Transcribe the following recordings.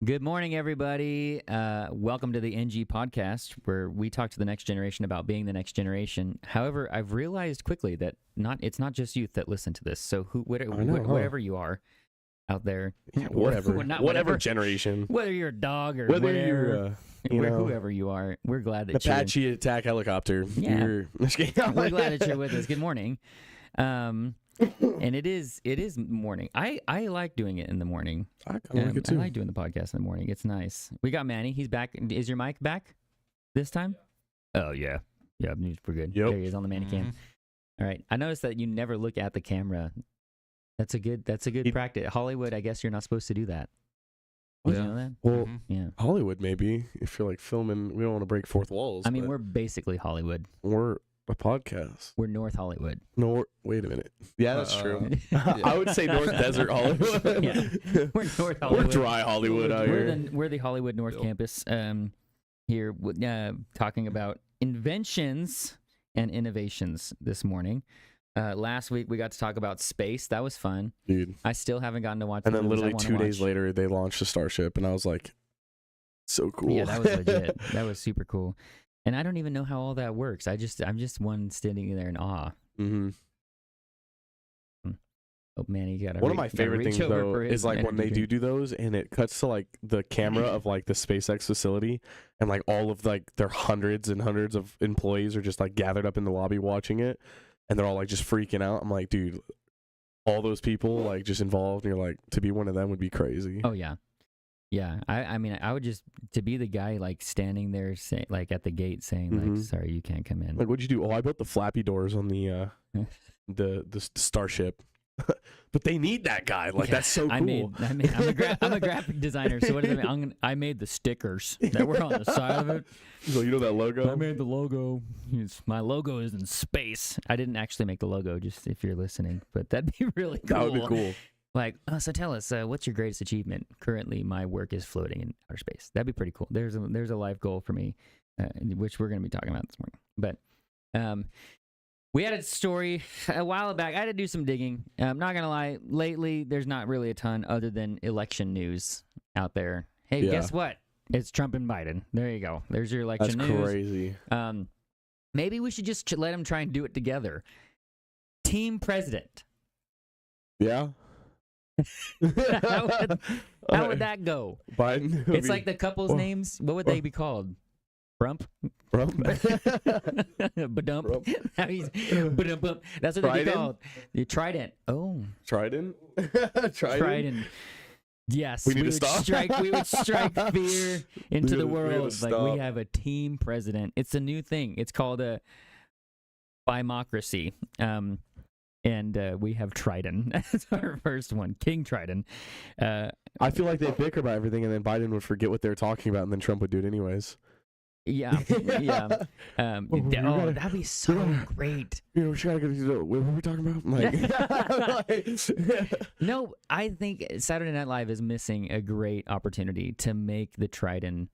Good morning, everybody. Welcome to the NG podcast, where we talk to the next generation about being the next generation. However, I've realized quickly that it's not just youth that listen to this. So whatever you are out there, whatever generation, whether you're a dog or whether whatever, you're whoever you are, we're glad that Apache attack helicopter. Yeah. We're glad that you're with us. Good morning. And it is morning. I like doing it in the morning. I kind of like it too. I like doing the podcast in the morning. It's nice. We got Manny. He's back. Is your mic back this time? Oh yeah, we're good. Yep. There he is on the Manny cam. All right. I noticed that you never look at the camera. That's a good practice. Hollywood, I guess you're not supposed to do that. Did you know that? Well, yeah. Hollywood maybe if you're like filming. We don't want to break fourth walls. I mean, we're basically Hollywood. We're a podcast. We're North Hollywood. No, wait a minute. Yeah, that's true. I would say North Desert Hollywood. Yeah, we're North Hollywood. We're dry Hollywood out here. We're the Hollywood North Campus. Here, talking about inventions and innovations this morning. Last week we got to talk about space. That was fun, dude. I still haven't gotten to watch. And then literally 2 days later, they launched a Starship, and I was like, so cool. Yeah, that was legit. That was super cool. And I don't even know how all that works. I'm just one standing there in awe. Mm-hmm. Oh man, you got one of my favorite things though is like when they do those, and it cuts to like the camera of like the SpaceX facility, and like all of like their hundreds and hundreds of employees are just like gathered up in the lobby watching it, and they're all like just freaking out. I'm like, dude, all those people like just involved, and you're like, to be one of them would be crazy. Oh yeah. Yeah, I mean, I would just to be the guy like standing there, like at the gate, saying like, "Sorry, you can't come in." Like, what'd you do? Oh, I built the flappy doors on the Starship, but they need that guy. Like, that's so cool. I'm a graphic designer, so what does that mean? I made the stickers that were on the side of it. So you know that logo? I made the logo. My logo is in space. I didn't actually make the logo, just if you're listening, but that'd be really cool. That would be cool. Like, so tell us, what's your greatest achievement? Currently, my work is floating in outer space. That'd be pretty cool. There's a life goal for me, which we're going to be talking about this morning. But we had a story a while back. I had to do some digging. I'm not going to lie. Lately, there's not really a ton other than election news out there. Hey, guess what? It's Trump and Biden. There you go. There's your election news. That's crazy. Maybe we should just let them try and do it together. Team president. Yeah. How would that go? Biden. It's like the couple's names. What would they be called? Brump? Badump? Badump. That's what they'd be called. The Trident. Oh. Trident? Trident. Yes. We need to stop. We would strike fear into the world. Like, we have a team president. It's a new thing. It's called a bimocracy. And we have Trident. That's our first one, King Trident. I feel like they bicker about everything, and then Biden would forget what they were talking about, and then Trump would do it anyways. Yeah. That'd be so great. You know, we gotta go. What were we talking about? Like, no, I think Saturday Night Live is missing a great opportunity to make the Trident.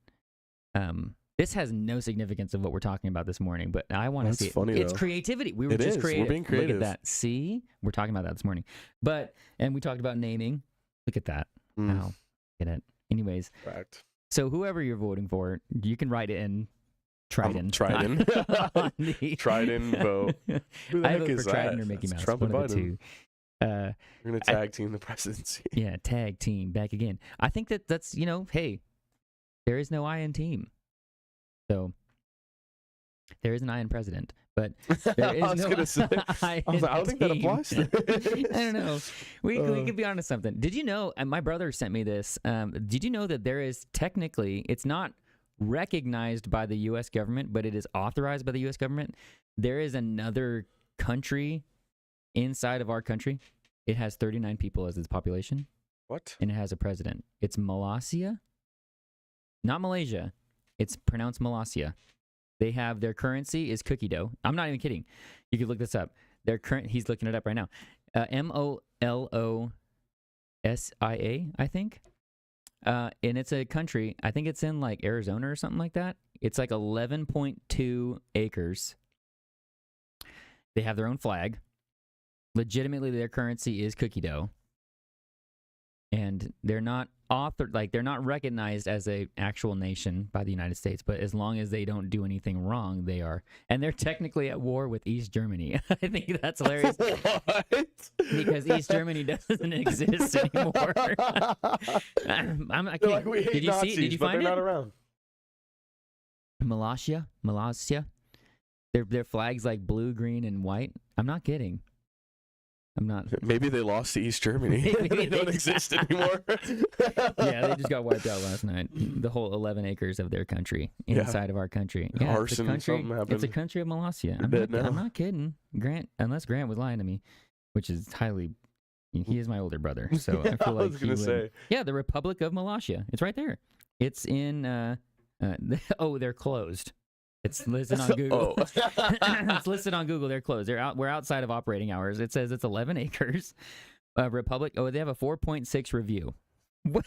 This has no significance of what we're talking about this morning, but I want to see it. Funny, it's though. creativity. We were just creative. We're being creative. Look at that. See? We're talking about that this morning. And we talked about naming. Look at that. Wow. Get it. Anyways. Fact. So whoever you're voting for, you can write it in Trident. Trident. Trident vote. Who the I heck vote is for that? Trident or Mickey Mouse. Trump and One of the Biden. two. We're going to tag team the presidency. Yeah, tag team. Back again. I think that's, hey, there is no I in team. So there is an I in president, but there is I don't think that applies to I don't know. We could be onto something. Did you know, and my brother sent me this, did you know that there is technically, it's not recognized by the U.S. government, but it is authorized by the U.S. government? There is another country inside of our country. It has 39 people as its population. What? And it has a president. It's Malaysia. Not Malaysia. It's pronounced Malaysia. They have their currency is cookie dough. I'm not even kidding. You could look this up. He's looking it up right now. MOLOSIA, I think. And it's a country. I think it's in like Arizona or something like that. It's like 11.2 acres. They have their own flag. Legitimately, their currency is cookie dough. and they're not they're not recognized as a actual nation by the United States, but as long as they don't do anything wrong, they are. And they're technically at war with East Germany. I think that's hilarious. What? Because East Germany doesn't exist anymore. I can't. We hate Did you Nazis, see? Did you but find they're it? not around. Malaysia. Their flag's like blue, green, and white. I'm not kidding. I'm not. Maybe they lost to East Germany. They don't exist anymore. Yeah, they just got wiped out last night. The whole 11 acres of their country inside of our country. Yeah, Arson, it's a happened. country of Malaysia. I'm not kidding. Unless Grant was lying to me, which is highly. He is my older brother, so I feel like I was gonna say. Yeah, the Republic of Malaysia. It's right there. It's in. They're closed. It's listed on Google. It's listed on Google. They're closed. We're outside of operating hours. It says it's 11 acres. Republic. Oh, they have a 4.6 review. What?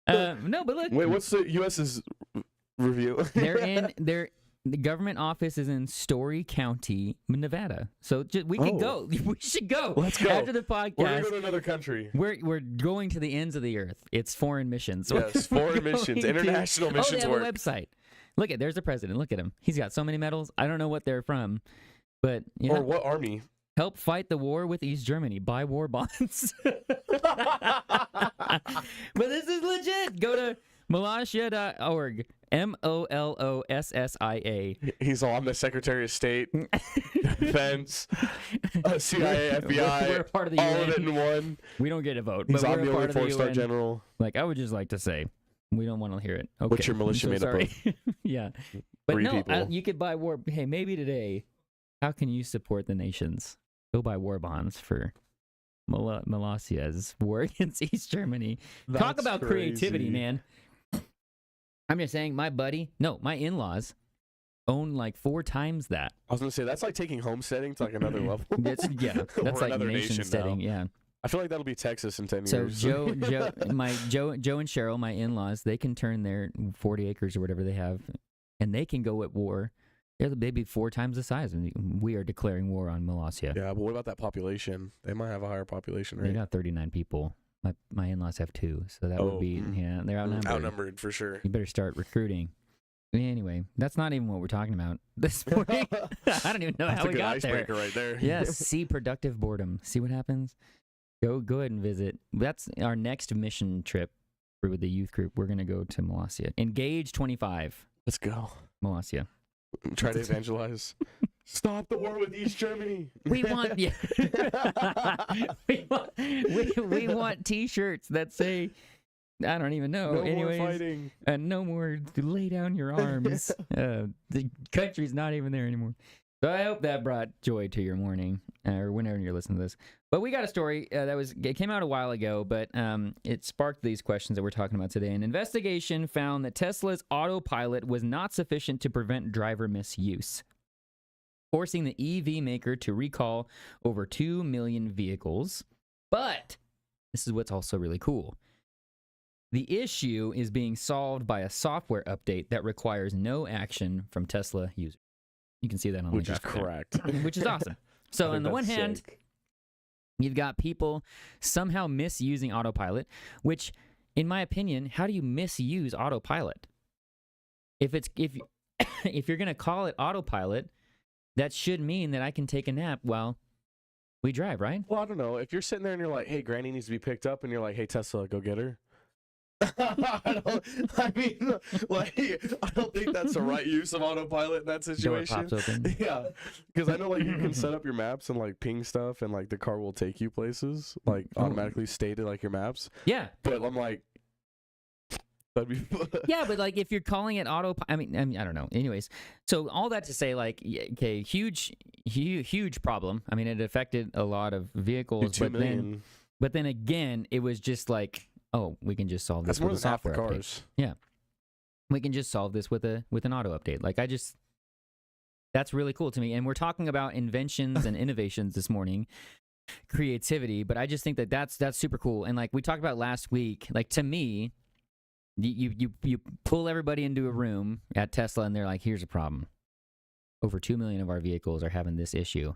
No, but look. Wait, what's the U.S.'s review? The government office is in Story County, Nevada. So we can go. We should go. Let's go. After the podcast. We're going to go to another country. We're going to the ends of the earth. It's foreign missions. Yes, foreign missions, international missions they have work. a website. Look there's the president. Look at him. He's got so many medals. I don't know what they're from, but or what army? Help fight the war with East Germany. Buy war bonds. But this is legit. Go to Malaysia.org. MOLOSSIA. He's on the Secretary of State, Defense, CIA, FBI. We're part of the all UN. of it in one. We don't get a vote. He's but on we're the a part only of the 4-star UN. general. Like, I would just like to say, we don't want to hear it. Okay. What's your militia made up of? Yeah. But 3 no, people. you could buy war. Hey, maybe today, how can you support the nations? Go buy war bonds for Malaysia's war against East Germany. Talk about creativity, man. I'm just saying, my in-laws own like 4 times that. I was going to say, that's like taking homesteading to like another level. That's like nation steading, yeah. I feel like that'll be Texas in 10 So years. Joe and Cheryl, my in-laws, they can turn their 40 acres or whatever they have, and they can go at war. They're maybe 4 times the size, and we are declaring war on Malaysia. Yeah, but what about that population? They might have a higher population rate. They got 39 people. My in-laws have 2, so that would be they're outnumbered. Outnumbered for sure. You better start recruiting. Anyway, that's not even what we're talking about this morning. I don't even know how we got there. That's a good icebreaker right there. Yes, see productive boredom. See what happens. Go ahead and visit. That's our next mission trip with the youth group. We're gonna go to Malaysia. Engage 25. Let's go. Malaysia. Try to evangelize. Stop the war with East Germany. We want we want T-shirts that say, I don't even know. No Anyways, more fighting. No more lay down your arms. The country's not even there anymore. So I hope that brought joy to your morning or whenever you're listening to this. But we got a story it came out a while ago, but it sparked these questions that we're talking about today. An investigation found that Tesla's autopilot was not sufficient to prevent driver misuse, forcing the EV maker to recall over 2 million vehicles. But this is what's also really cool. The issue is being solved by a software update that requires no action from Tesla users. You can see that on the graphic there. Which is correct. Which is awesome. So on the one hand, you've got people somehow misusing autopilot, which, in my opinion, how do you misuse autopilot? If you're going to call it autopilot, that should mean that I can take a nap while we drive, right? Well, I don't know. If you're sitting there and you're like, hey, Granny needs to be picked up, and you're like, hey, Tesla, go get her. I don't think that's the right use of autopilot in that situation. Door pops open. Yeah, because I know like you can set up your maps and like ping stuff, and like the car will take you places, like automatically stay to like your maps. Yeah, but I'm like, that'd be yeah, but like if you're calling it I mean, I don't know. Anyways, so all that to say, like, okay, huge problem. I mean, it affected a lot of vehicles, but then again, it was just like, oh, we can just solve this with a software update. Yeah, we can just solve this with an auto update. Like, that's really cool to me. And we're talking about inventions and innovations this morning, creativity. But I just think that's super cool. And like we talked about last week, like to me, you pull everybody into a room at Tesla, and they're like, here's a problem. Over 2 million of our vehicles are having this issue.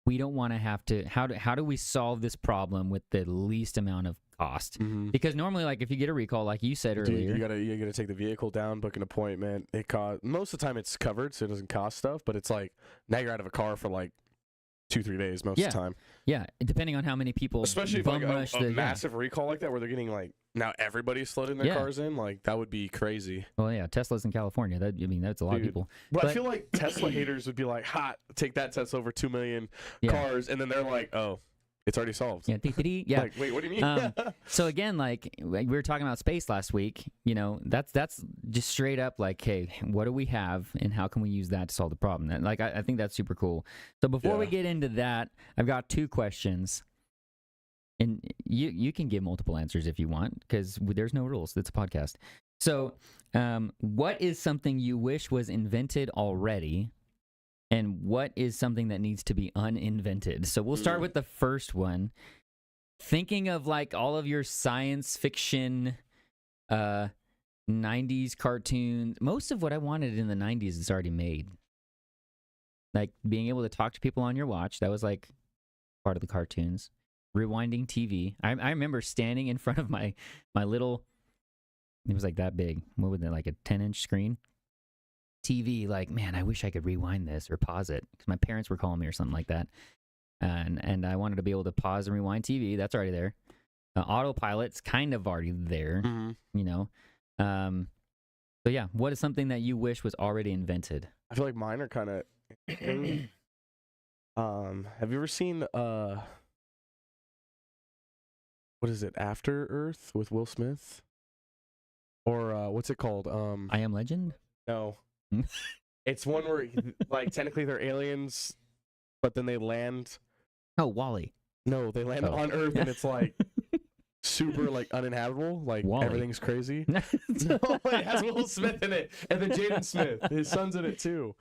we don't want to have to. How do we solve this problem with the least amount of cost? Because normally, like if you get a recall, like you said earlier, you gotta take the vehicle down, book an appointment. It cost most of the time it's covered, so it doesn't cost stuff. But it's like now you're out of a car for like 2-3 days most of the time. Yeah, depending on how many people. Especially if like a massive recall like that, where they're getting like now everybody's flooding their cars in, like that would be crazy. Well, yeah, Tesla's in California. That's a lot of people. But I feel like Tesla haters would be like, "Hot, take that Tesla over 2 million cars," and then they're like, "Oh, it's already solved." Yeah, yeah. Like, wait, what do you mean? So again, like we were talking about space last week. You know, that's just straight up like, hey, what do we have, and how can we use that to solve the problem? And like, I think that's super cool. So before we get into that, I've got 2 questions. And you can give multiple answers if you want, because there's no rules. It's a podcast. So what is something you wish was invented already? And what is something that needs to be uninvented? So we'll start with the first one. Thinking of like all of your science fiction 90s cartoons. Most of what I wanted in the 90s is already made. Like being able to talk to people on your watch. That was like part of the cartoons. Rewinding TV. I remember standing in front of my little, it was like that big. What was it, like a 10-inch screen? TV, like, man, I wish I could rewind this or pause it. Because my parents were calling me or something like that. And I wanted to be able to pause and rewind TV. That's already there. Autopilot's kind of already there, you know. So yeah, what is something that you wish was already invented? I feel like mine are kind of... have you ever seen... what is it? After Earth with Will Smith, or what's it called? I Am Legend. No, it's one where like technically they're aliens, but then they land. Oh, WALL-E. No, they land on Earth and it's like super like uninhabitable. Like WALL-E. Everything's crazy. No, it has Will Smith in it, and then Jaden Smith, his son's in it too.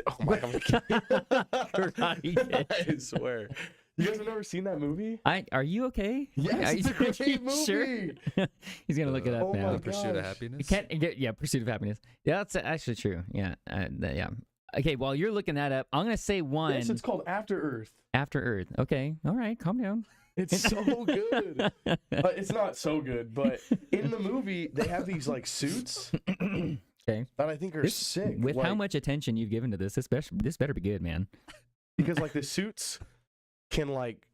Oh my God! I swear. You guys have never seen that movie? Are you okay? Yes, it's a great movie. Sure? He's gonna look it up now. Pursuit of Happiness. You can't get Pursuit of Happiness. Yeah, that's actually true. Yeah, yeah. Okay, while you're looking that up, I'm gonna say one. Yes, it's called After Earth. After Earth. Okay, all right, calm down. It's so good. It's not so good, but in the movie they have these like suits. Okay. That I think are sick. With how much attention you've given to this better be good, man. Because like the suits can like,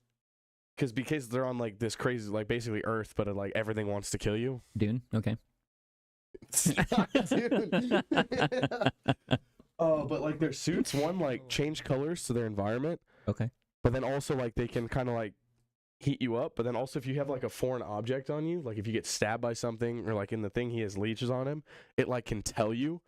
because they're on like this crazy like basically Earth, but like everything wants to kill you. Dune. Okay. Dune. But like their suits, one like change colors to their environment. Okay. But then also like they can kind of like heat you up. But then also if you have like a foreign object on you, like if you get stabbed by something or like in the thing he has leeches on him, it like can tell you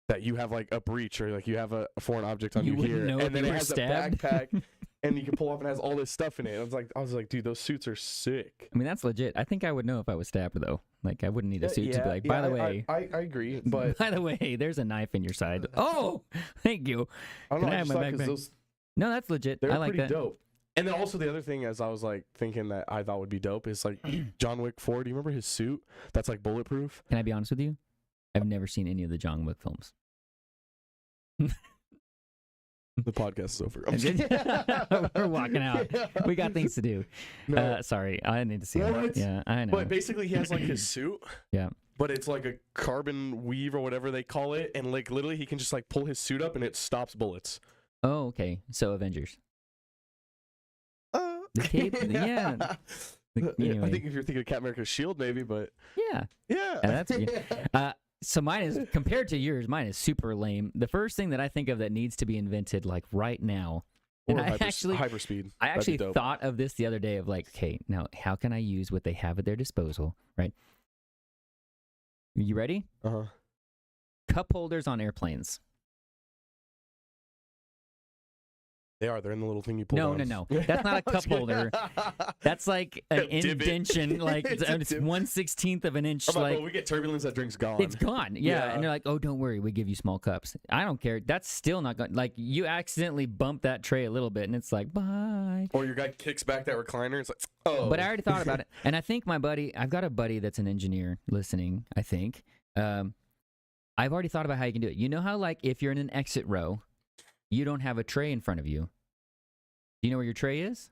that you have like a breach or like you have a foreign object on you here, and then it has stabbed? a backpack. And you can pull up and it has all this stuff in it. I was like, dude, those suits are sick. I mean, that's legit. I think I would know if I was stabbed, though. Like, I wouldn't need a suit to be like, by the way. I agree, but. By the way, there's a knife in your side. Oh, thank you. I don't know. I just thought because those. No, that's legit. They're I like pretty that. dope. And then also the other thing, as I was like thinking that I thought would be dope, is like John Wick 4. Do you remember his suit that's like bulletproof? Can I be honest with you? I've never seen any of the John Wick films. The podcast is over. We're walking out. We got things to do. No. Sorry, I need to see it. Yeah, I know. But basically, he has like his suit. Yeah. But it's like a carbon weave or whatever they call it, and like literally, he can just like pull his suit up and it stops bullets. Oh, okay. So Avengers. The cape, yeah. Anyway. I think if you're thinking of Captain America's shield, maybe, but yeah. That's so mine is, compared to yours, mine is super lame. The first thing that I think of that needs to be invented like right now, and hyperspeed. I actually thought of this the other day of like, okay, now how can I use what they have at their disposal, right? You ready? Uh-huh. Cup holders on airplanes. They're in the little thing you pull down. No. That's not a cup holder. That's like an indention, like it's 1/16 of an inch. Like we get turbulence, that drink's gone. It's gone. Yeah. And they're like, oh, don't worry, we give you small cups. I don't care. That's still not going. Like you accidentally bump that tray a little bit, and it's like, bye. Or your guy kicks back that recliner. It's like, oh. But I already thought about it, and I think I've got a buddy that's an engineer listening. I think I've already thought about how you can do it. You know how like if you're in an exit row, you don't have a tray in front of you. Do you know where your tray is?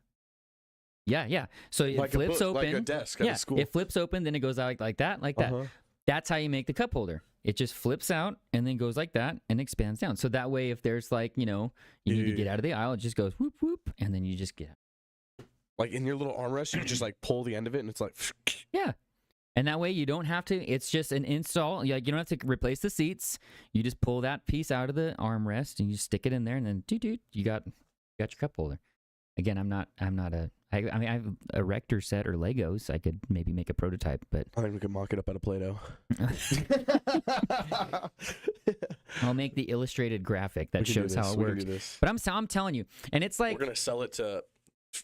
Yeah. So it Like flips open. like a desk at a school. It flips open, then it goes out like that, like that. That's how you make the cup holder. It just flips out and then goes like that and expands down. So that way, if there's like, you need to get out of the aisle, it just goes whoop, whoop, and then you just get out. Like in your little armrest, you just like pull the end of it and it's like... Yeah. And that way you don't have to, it's just an install. You don't have to replace the seats. You just pull that piece out of the armrest and you stick it in there and then you got your cup holder. Again, I have a Rector set or Legos. I could maybe make a prototype, but I think we could mock it up out of Play-Doh. I'll make the illustrated graphic that shows how it works. But I'm telling you, and it's like we're gonna sell it to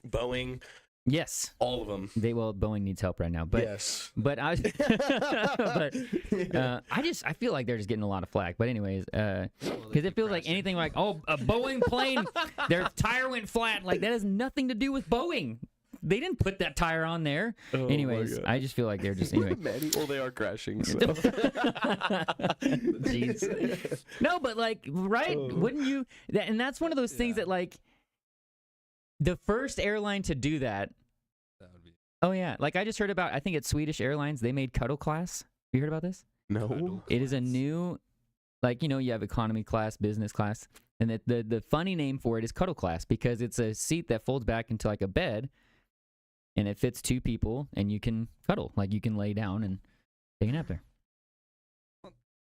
Boeing. Yes, all of them. Boeing needs help right now. But yes, but I feel like they're just getting a lot of flack. But anyways, because it feels like anything like a Boeing plane, their tire went flat. Like that has nothing to do with Boeing. They didn't put that tire on there. Oh, anyways, I just feel like they're just anyway. Well, they are crashing. So. Jeez. No, but like, right? Wouldn't you? And that's one of those things that like. The first airline to do that would be... Oh, yeah. Like, I just heard about, I think it's Swedish Airlines. They made Cuddle Class. You heard about this? No. It is a new, like, you have economy class, business class. And the funny name for it is Cuddle Class because it's a seat that folds back into, like, a bed. And it fits 2 people, and you can cuddle. Like, you can lay down and take a nap there.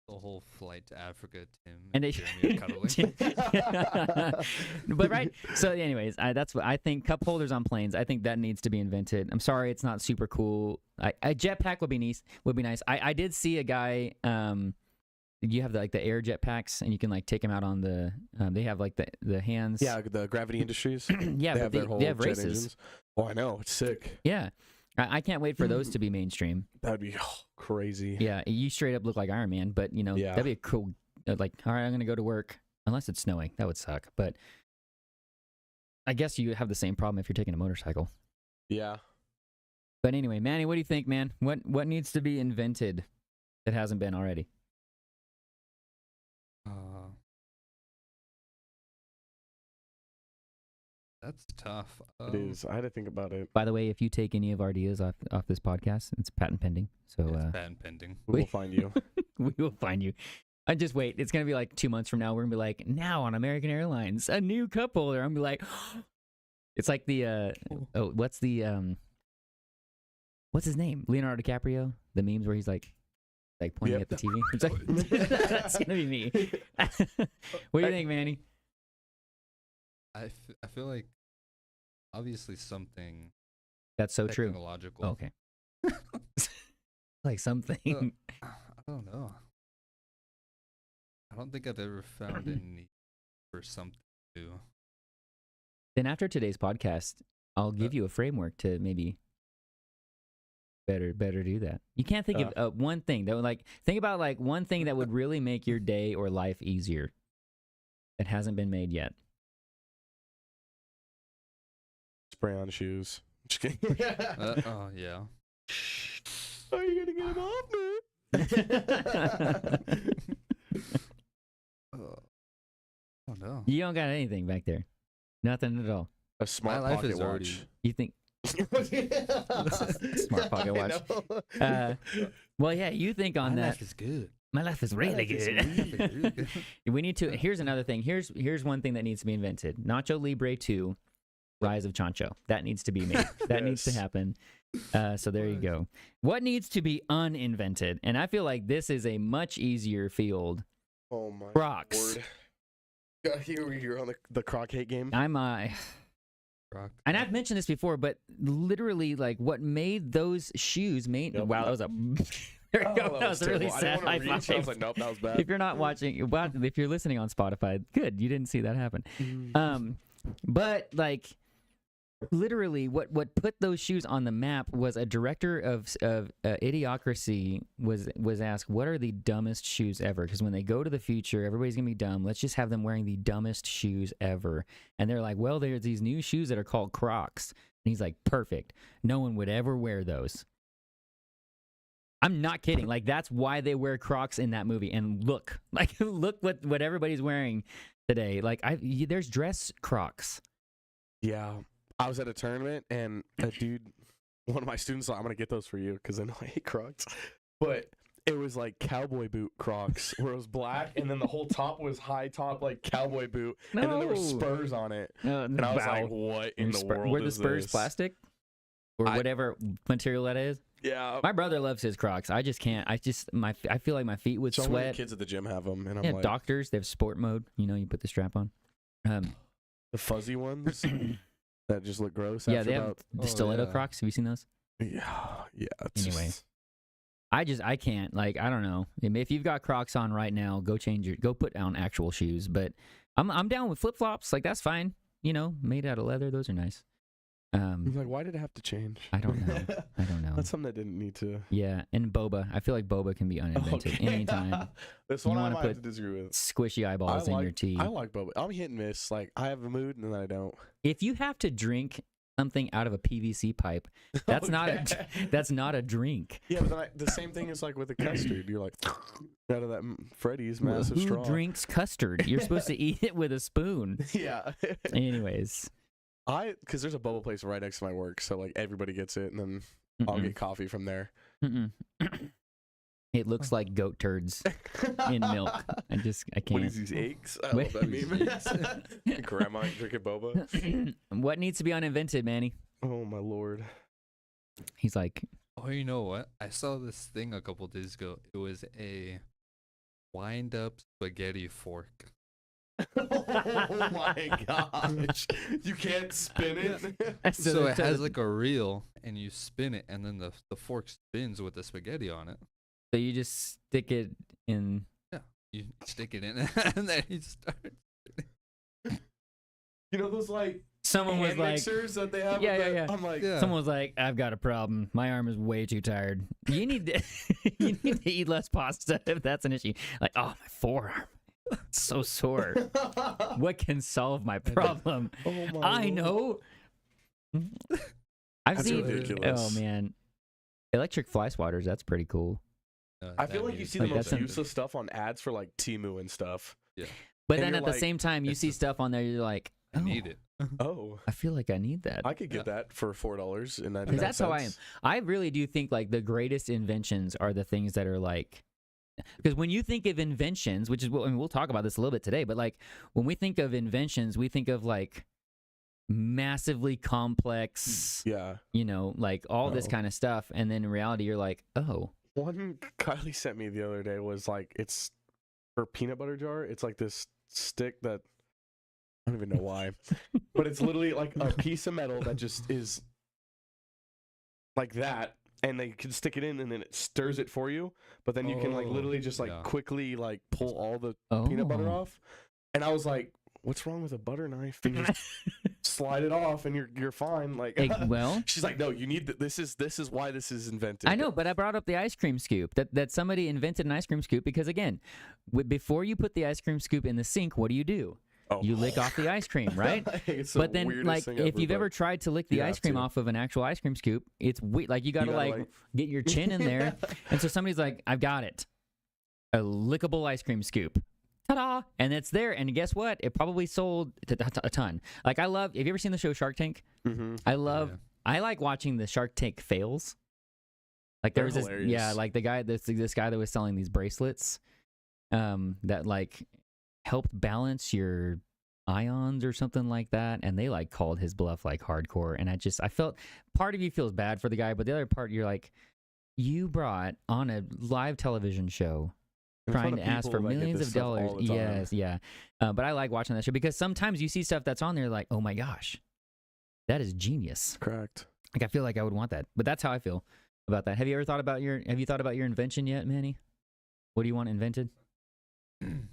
The whole flight to Africa, Tim. And they But right. So, anyways, that's what I think. Cup holders on planes. I think that needs to be invented. I'm sorry, it's not super cool. A jetpack would be nice. I did see a guy. You have the air jetpacks, and you can like take them out on the. They have like the hands. Yeah, the Gravity Industries. Yeah, they have their whole they have jet races. Engines. Oh, I know. It's sick. Yeah. I can't wait for those to be mainstream. That'd be crazy. Yeah, you straight up look like Iron Man, but that'd be a cool. Like, all right, I'm gonna go to work unless it's snowing. That would suck. But I guess you have the same problem if you're taking a motorcycle. Yeah. But anyway, Manny, what do you think, man? What needs to be invented that hasn't been already? That's tough. It is. I had to think about it. By the way, if you take any of our ideas off this podcast, it's patent pending. So it's patent pending. We will find you. We will find you. Just wait. It's gonna be like 2 months from now. We're gonna be like, now on American Airlines, a new cup holder. I'm gonna be like, it's like the what's his name? Leonardo DiCaprio. The memes where he's like pointing at the TV. It's like, that's gonna be me. What do you think, Manny? I feel like obviously something that's so true. Technological. Oh, okay. Like something. I don't know. I don't think I've ever found a need for something new. Then after today's podcast, I'll give you a framework to maybe better do that. You can't think of one thing that would think about one thing that would really make your day or life easier that hasn't been made yet. Spray on shoes. Just kidding. Oh yeah. Are you gonna get them off, man? Oh no. You don't got anything back there. Nothing at all. A smart My life pocket is watch. already... You think smart pocket watch? Well, yeah. You think on My that. life is good. My life is really good. We need to. Here's another thing. Here's one thing that needs to be invented. Nacho Libre 2. Rise of Chancho. That needs to be made. That needs to happen. So there you go. What needs to be uninvented? And I feel like this is a much easier field. Oh my Crocs. Lord. You're on the Croc hate game. I'm Croc. and I've mentioned this before, but literally, what made those shoes Wow, that was a. There you go. That was a really sad high five. I was like, nope, that was bad. If you're not watching, if you're listening on Spotify, good. You didn't see that happen. But literally, what put those shoes on the map was a director of Idiocracy was asked, what are the dumbest shoes ever? Because when they go to the future, everybody's gonna be dumb. Let's just have them wearing the dumbest shoes ever. And they're like, well, there's these new shoes that are called Crocs. And he's like, perfect. No one would ever wear those. I'm not kidding. That's why they wear Crocs in that movie. And look what everybody's wearing today. There's dress Crocs. Yeah. I was at a tournament and a dude, one of my students, I'm going to get those for you because I know I hate Crocs. But it was like cowboy boot Crocs where it was black and then the whole top was high top like cowboy boot. And then there were spurs on it. And I was like, what in the world were the is spurs this? plastic? Or whatever material that is? Yeah. My brother loves his Crocs. I just can't. I feel like my feet would So sweat. many kids at the gym have them. And I'm Yeah, like, doctors, they have sport mode. You know, you put the strap on. the fuzzy ones that just look gross. Yeah, after they have about, the stiletto Crocs. Have you seen those? Yeah. It's Anyway. just- I can't. Like, I don't know. If you've got Crocs on right now, go put on actual shoes. But I'm down with flip flops. Like, that's fine. You know, made out of leather. Those are nice. I'm like, why did it have to change? I don't know. I don't know. That's something that didn't need to. Yeah, and boba. I feel like boba can be uninvented anytime. This You one I wanna might put have to disagree with. Squishy eyeballs in your tea. I like boba. I'm hit and miss. Like, I have a mood and then I don't. If you have to drink something out of a PVC pipe, that's not a drink. Yeah, but then the same thing is like with a custard. You're like out of that Freddy's massive Who straw. drinks custard? You're supposed to eat it with a spoon. Yeah. Anyways, because there's a boba place right next to my work, so like everybody gets it, and then I'll get coffee from there. It looks like goat turds in milk. I can't. What is these eggs? I love that meme. Grandma drinking boba. What needs to be uninvented, Manny? Oh my lord. He's like, Oh, you know what? I saw this thing a couple days ago. It was a wind-up spaghetti fork. Oh my gosh. You can't spin it? So it has like a reel, and you spin it, and then the fork spins with the spaghetti on it. So you just stick it in. Yeah, you stick it in, and then you start. You know those like Someone was like, mixers that they have? Yeah. I'm like, Someone was like, I've got a problem. My arm is way too tired. You need to, you need to eat less pasta if that's an issue. Like, oh, my forearm. It's so sore. What can solve my problem? oh my I Lord. know. I've That's seen. ridiculous. Oh man, electric fly swatters. That's pretty cool. I feel like you see Like, the most that's useless stuff on ads for like Temu and stuff. Yeah, But And then you're at the like, same time, you see stuff on there. You're like, I need it. Oh, I feel like I need that. I could get that for $4.99. Because that's how I am. I really do think like the greatest inventions are the things that are like, because when you think of inventions, which is what, I mean, we'll talk about this a little bit today, but like when we think of inventions, we think of like massively complex, Yeah. you know, like all this Oh. kind of stuff. And then in reality, you're like, oh, One Kylie sent me the other day was like, it's her peanut butter jar. It's like this stick that I don't even know why, but it's literally like a piece of metal that just is like that. And they can stick it in and then it stirs it for you. But then you can like literally just like quickly like pull all the peanut butter off. And I was like, what's wrong with a butter knife? And you just slide it off and you're fine. Like, well, she's like, no, you need this is why this is invented. I know, but I brought up the ice cream scoop that somebody invented an ice cream scoop because again, before you put the ice cream scoop in the sink, what do? Oh. You lick off the ice cream, right? But then, like, if you've ever tried to lick the ice cream off of an actual ice cream scoop, it's weird. Like, you gotta like get your chin in there. And so somebody's like, I've got it. A lickable ice cream scoop. Ta-da! And it's there. And guess what? It probably sold a ton. Like, have you ever seen the show Shark Tank? Mm-hmm. I like watching the Shark Tank fails. Like, there was this, like the guy, this guy that was selling these bracelets that like helped balance your ions or something like that, and they like called his bluff like hardcore. And I felt part of you feels bad for the guy, but the other part you're like, you brought on a live television show trying to ask for millions of dollars. Yes, yeah. But I like watching that show because sometimes you see stuff that's on there like, oh my gosh, that is genius. Correct. Like I feel like I would want that, but that's how I feel about that. Have you thought about your invention yet, Manny? What do you want invented? Something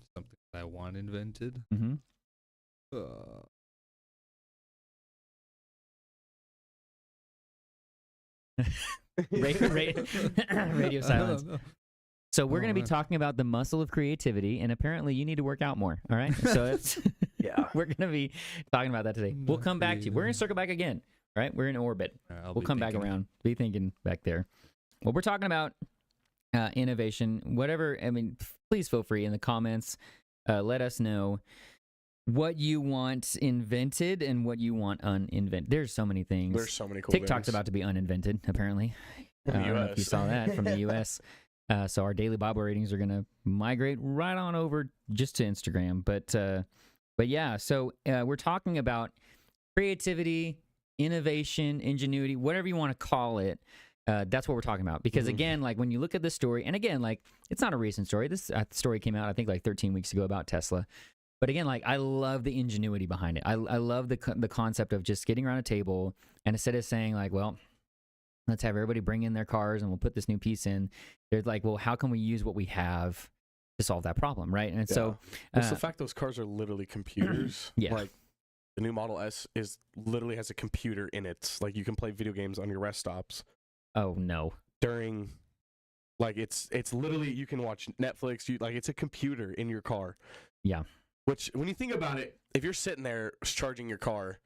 I want invented. Mm-hmm. Radio silence. No. So we're going to be talking about the muscle of creativity, and apparently you need to work out more. All right, so it's we're going to be talking about that today. We'll come back to you. We're going to circle back again. All right, we're in orbit. We'll come back around. Be thinking back there. Well, we're talking about innovation. Whatever. I mean, please feel free in the comments. Let us know what you want invented and what you want uninvented. There's so many things. There's so many cool TikTok's things. about to be uninvented, apparently. From the I don't know if you US. saw that from the U.S. So our daily Bible ratings are going to migrate right on over just to Instagram. But yeah, so we're talking about creativity, innovation, ingenuity, whatever you want to call it. That's what we're talking about. Because again, like when you look at this story, and again, like it's not a recent story. This story came out, I think, like 13 weeks ago about Tesla. But again, like I love the ingenuity behind it. I love the concept of just getting around a table and instead of saying like, well, let's have everybody bring in their cars and we'll put this new piece in. They're like, well, how can we use what we have to solve that problem, right? And so it's the fact those cars are literally computers. Yeah. Like the new Model S is literally has a computer in it. Like you can play video games on your rest stops. Oh no. During, like it's literally you can watch Netflix. It's a computer in your car. Yeah. Which when you think about it, if you're sitting there charging your car,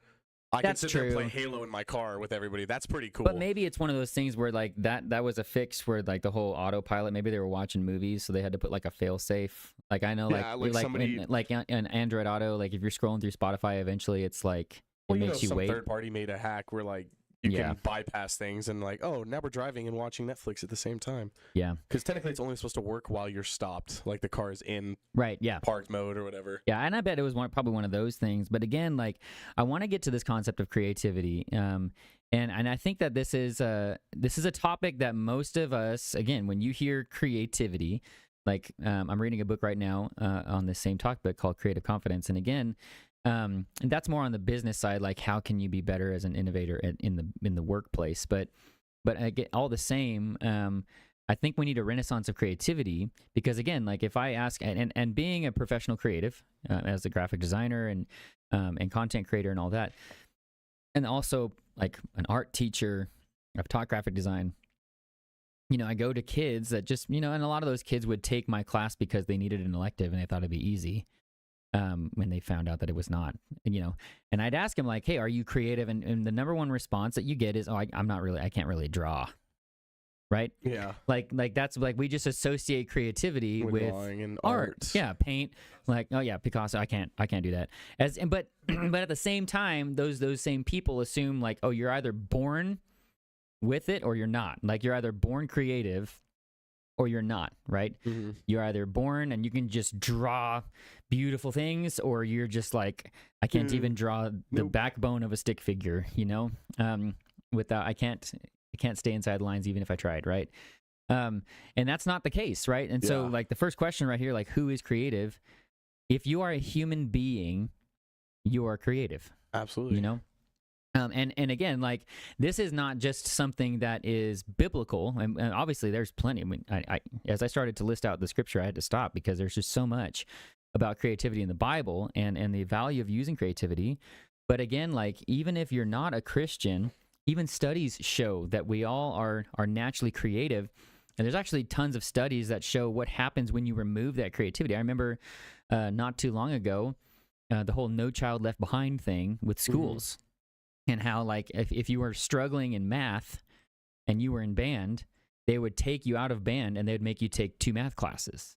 I That's can sit there and true. play Halo in my car with everybody. That's pretty cool. But maybe it's one of those things where like that was a fix where like the whole autopilot. Maybe they were watching movies, so they had to put like a fail safe. Like I know, like Yeah, like like somebody- in Android Auto, like if you're scrolling through Spotify, eventually it's like it makes you some wait. third party made a hack where like you Yeah. can bypass things and like, oh, now we're driving and watching Netflix at the same time. Yeah. Because technically it's only supposed to work while you're stopped, like the car is in Right. Yeah. parked mode or whatever. Yeah, and I bet it was probably one of those things. But again, like I want to get to this concept of creativity, and I think that this is a topic that most of us, again, when you hear creativity, like I'm reading a book right now on this same topic called Creative Confidence, and again, and that's more on the business side, like how can you be better as an innovator in the workplace, but I get all the same. I think we need a renaissance of creativity because again, like if I ask, and being a professional creative as a graphic designer and content creator and all that, and also like an art teacher, I've taught graphic design. You know, I go to kids that just, and a lot of those kids would take my class because they needed an elective and they thought it'd be easy. When they found out that it was not, and I'd ask them like, hey, are you creative? And the number one response that you get is, oh, I can't really draw. Right? Yeah. Like that's like we just associate creativity with drawing and art. Yeah, paint. Like, oh yeah, Picasso. I can't do that. But at the same time, those same people assume like, oh, you're either born with it or you're not. Like you're either born creative or you're not, right? Mm-hmm. You're either born and you can just draw beautiful things, or you're just like, I can't even draw the backbone of a stick figure, without I can't stay inside lines even if I tried, right? And that's not the case, right? And so like the first question right here, like who is creative? If you are a human being, you are creative. Absolutely. And again, like this is not just something that is biblical, and obviously there's plenty. I mean, I as I started to list out the scripture, I had to stop because there's just so much about creativity in the Bible and the value of using creativity. But again, like even if you're not a Christian, even studies show that we all are naturally creative, and there's actually tons of studies that show what happens when you remove that creativity. I remember not too long ago the whole No Child Left Behind thing with schools. Mm-hmm. And how, like, if you were struggling in math and you were in band, they would take you out of band and they would make you take 2 math classes.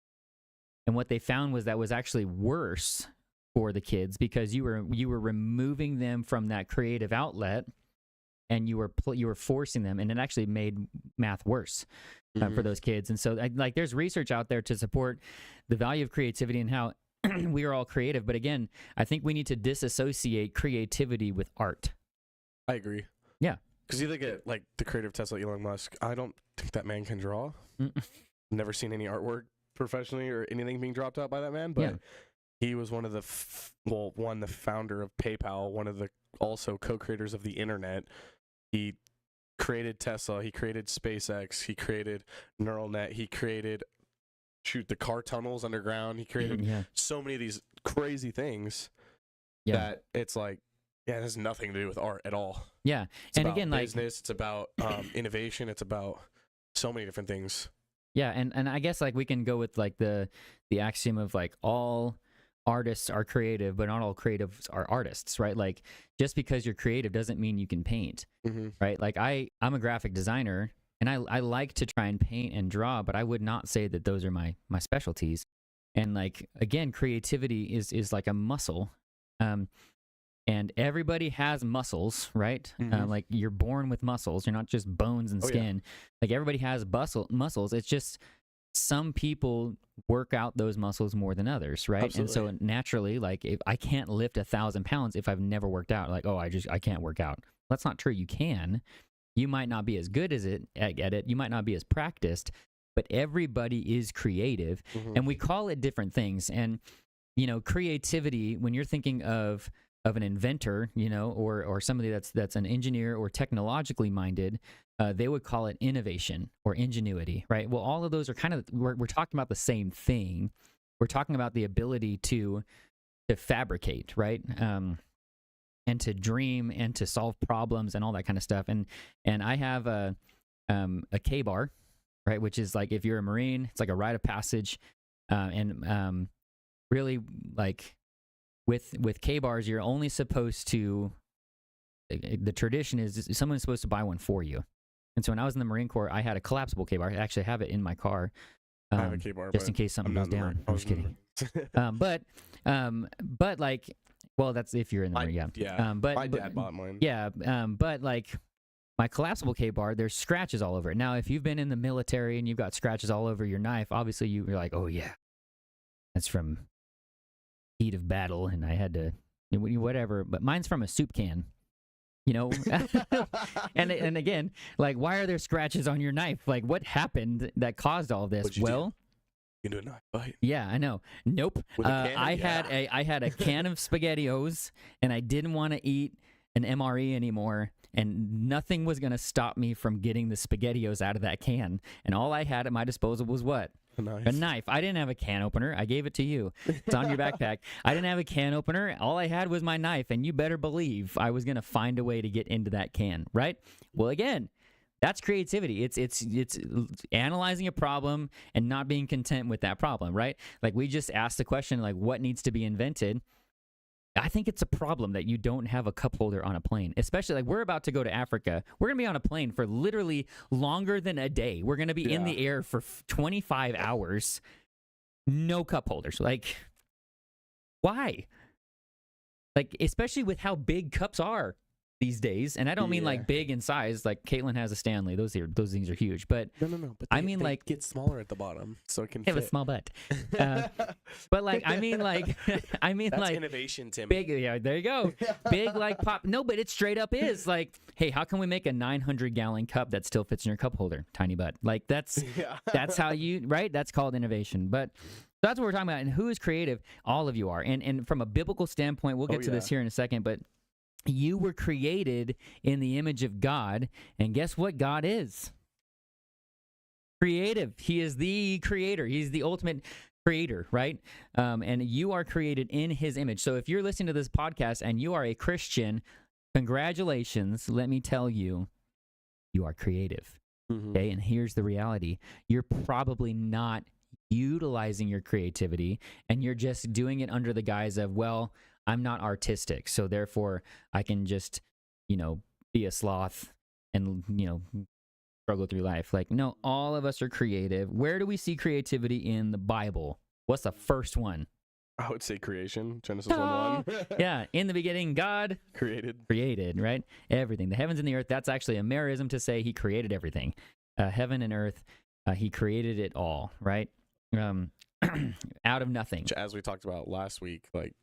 And what they found was that was actually worse for the kids because you were removing them from that creative outlet, and you were forcing them, and it actually made math worse for those kids. And so, like, there's research out there to support the value of creativity and how we are all creative. But again, I think we need to disassociate creativity with art. I agree. Yeah. Because you look at like the creative Tesla, Elon Musk. I don't think that man can draw. Never seen any artwork professionally or anything being dropped out by that man. But he was one of the the founder of PayPal, one of the also co-creators of the internet. He created Tesla. He created SpaceX. He created neural net. He created the car tunnels underground. He created so many of these crazy things that it's like. Yeah, it has nothing to do with art at all. Yeah, it's and about again, business, it's about innovation, it's about so many different things. Yeah, and I guess like we can go with like the axiom of like all artists are creative, but not all creatives are artists, right? Like just because you're creative doesn't mean you can paint, right? Like I'm a graphic designer, and I like to try and paint and draw, but I would not say that those are my specialties. And like again, creativity is like a muscle. And everybody has muscles, right? Like you're born with muscles. You're not just bones and skin. Like everybody has muscles. It's just some people work out those muscles more than others, right? Absolutely. And so naturally, like if I can't lift 1,000 pounds if I've never worked out. Like, oh, I can't work out. That's not true. You can. You might not be as good as at it. You might not be as practiced, but everybody is creative, and we call it different things. And creativity, when you're thinking of an inventor, or somebody that's an engineer or technologically minded, they would call it innovation or ingenuity, right? Well, all of those are kind of, we're talking about the same thing. We're talking about the ability to fabricate, right? And to dream and to solve problems and all that kind of stuff. And I have a K-bar, right? Which is like, if you're a Marine, it's like a rite of passage. And really, like, with K-bars, you're only supposed to, the tradition is someone's supposed to buy one for you. And so when I was in the Marine Corps, I had a collapsible K-bar. I actually have it in my car, I have a K-bar, just in case something goes down. I'm just kidding. But like, well, that's if you're in the Marine, yeah. Yeah. My dad bought mine. Yeah. But like my collapsible K-bar, there's scratches all over it. Now, if you've been in the military and you've got scratches all over your knife, obviously you're like, oh yeah, that's from heat of battle, and I had to whatever. But mine's from a soup can, and again, like, why are there scratches on your knife? Like, what happened that caused all this? Well, you can do a knife bite. Yeah, I know. Nope. I had a can of SpaghettiOs, and I didn't want to eat an MRE anymore, and nothing was going to stop me from getting the SpaghettiOs out of that can. And all I had at my disposal was what? A knife. I didn't have a can opener. I gave it to you. It's on your backpack. I didn't have a can opener. All I had was my knife, and you better believe I was going to find a way to get into that can, right? Well, again, that's creativity. It's analyzing a problem and not being content with that problem, right? Like, we just asked the question, like, what needs to be invented? I think it's a problem that you don't have a cup holder on a plane, especially like we're about to go to Africa. We're going to be on a plane for literally longer than a day. We're going to be in the air for 25 hours. No cup holders. Like, why? Like, especially with how big cups are these days. And I don't mean like big in size. Like Caitlin has a Stanley. Those things are huge. But no. But I mean, they like, get smaller at the bottom, so it can fit. Have a small butt. But like, I mean, That's like innovation, Tim. big. Yeah, there you go. Big like pop. No, but it straight up is like, hey, how can we make a 900-gallon cup that still fits in your cup holder? Tiny butt. Like that's how you, right? That's called innovation. But that's what we're talking about. And who is creative? All of you are. And from a biblical standpoint, we'll get to this here in a second, but you were created in the image of God, and guess what God is? Creative. He is the creator. He's the ultimate creator, right? And you are created in his image. So if you're listening to this podcast and you are a Christian, congratulations. Let me tell you, you are creative. Okay, and here's the reality. You're probably not utilizing your creativity, and you're just doing it under the guise of, well, I'm not artistic, so therefore I can just, be a sloth and, struggle through life. Like, no, all of us are creative. Where do we see creativity in the Bible? What's the first one? I would say creation, Genesis 1:1. Yeah, in the beginning, God created, right? Everything. The heavens and the earth, that's actually a merism to say he created everything. Heaven and earth, he created it all, right? Out of nothing. As we talked about last week, like,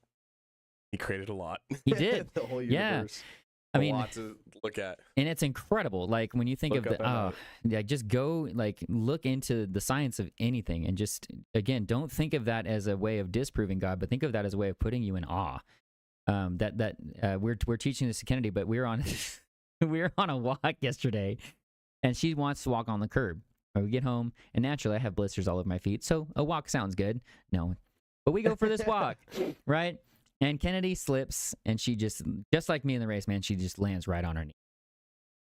he created a lot. He did. The whole universe. I mean, a lot to look at. And it's incredible. Like, when you think just go, like, look into the science of anything, and just, again, don't think of that as a way of disproving God, but think of that as a way of putting you in awe. We're teaching this to Kennedy, but we were on a walk yesterday, and she wants to walk on the curb. We get home, and naturally, I have blisters all over my feet, so a walk sounds good. No, but we go for this walk, right? And Kennedy slips, and she just like me in the race, man, she just lands right on her knee.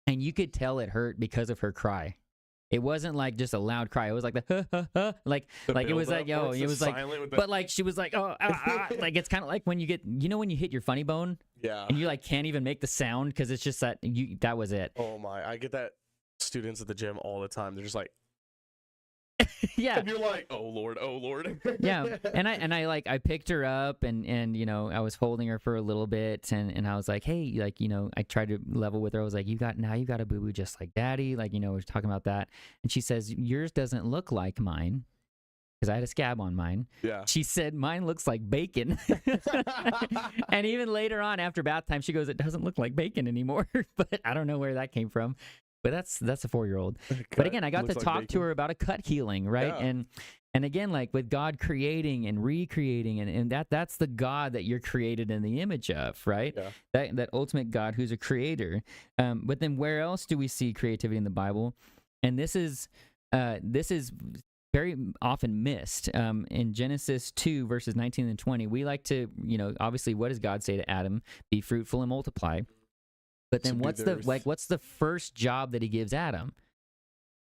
And you could tell it hurt because of her cry. It wasn't like just a loud cry. It was like the like it was like, yo, it was like, but like she was like, oh, like, it's kind of like when you get, when you hit your funny bone, and you like can't even make the sound because it's just that that was it. Oh my, I get that students at the gym all the time. They're just like, Yeah. And you're like, oh Lord. Yeah. And I picked her up and you know, I was holding her for a little bit and I was like, hey, like, you know, I tried to level with her. I was like, you got a boo-boo just like daddy. Like, you know, we're talking about that. And she says, yours doesn't look like mine. Because I had a scab on mine. Yeah. She said, mine looks like bacon. And even later on, after bath time, she goes, it doesn't look like bacon anymore. But I don't know where that came from. But that's a 4-year-old. But again, I got to talk to her about a cut healing, right? Yeah. And again, like with God creating and recreating, and that's the God that you're created in the image of, right? Yeah. That ultimate God who's a creator. But then where else do we see creativity in the Bible? And this is very often missed. In Genesis 2, verses 19 and 20, we like to, you know, obviously, what does God say to Adam? Be fruitful and multiply. But then what's the first job that he gives Adam?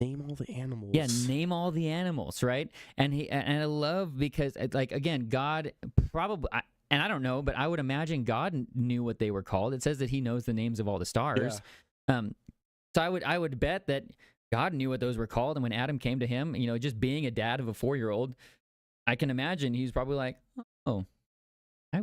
Name all the animals. Yeah, name all the animals, right? And I love because, like, again, God probably, and I don't know, but I would imagine God knew what they were called. It says that he knows the names of all the stars. Yeah. So I would bet that God knew what those were called, and when Adam came to him, you know, just being a dad of a 4-year-old, I can imagine he's probably like, oh, I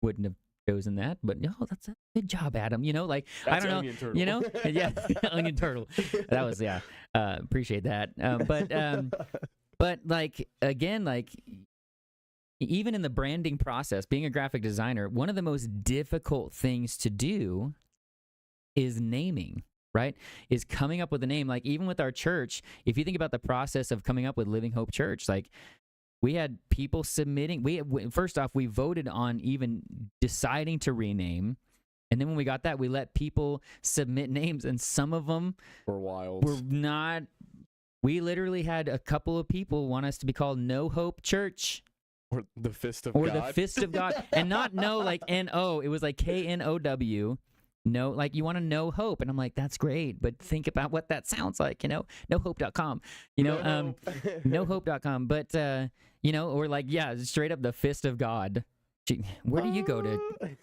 wouldn't have chosen that, but no, that's a good job, Adam. You know, like, that's I don't onion know, turtle. you know, yeah, onion turtle. That was, yeah, appreciate that. But like, again, like, even in the branding process, being a graphic designer, one of the most difficult things to do is naming. Right? Is coming up with a name. Like, even with our church, if you think about the process of coming up with Living Hope Church, like, we had people submitting. First off, we voted on even deciding to rename. And then when we got that, we let people submit names, and some of them were wild. Were not. We literally had a couple of people want us to be called No Hope Church. Or the Fist of God. Or the Fist of God. And not no like N-O. It was like K-N-O-W. No, like, you want to know hope. And I'm like, that's great, but think about what that sounds like, you know, nohope.com, you know, nohope.com. But, you know, or like, yeah, straight up the Fist of God. Where do you go to?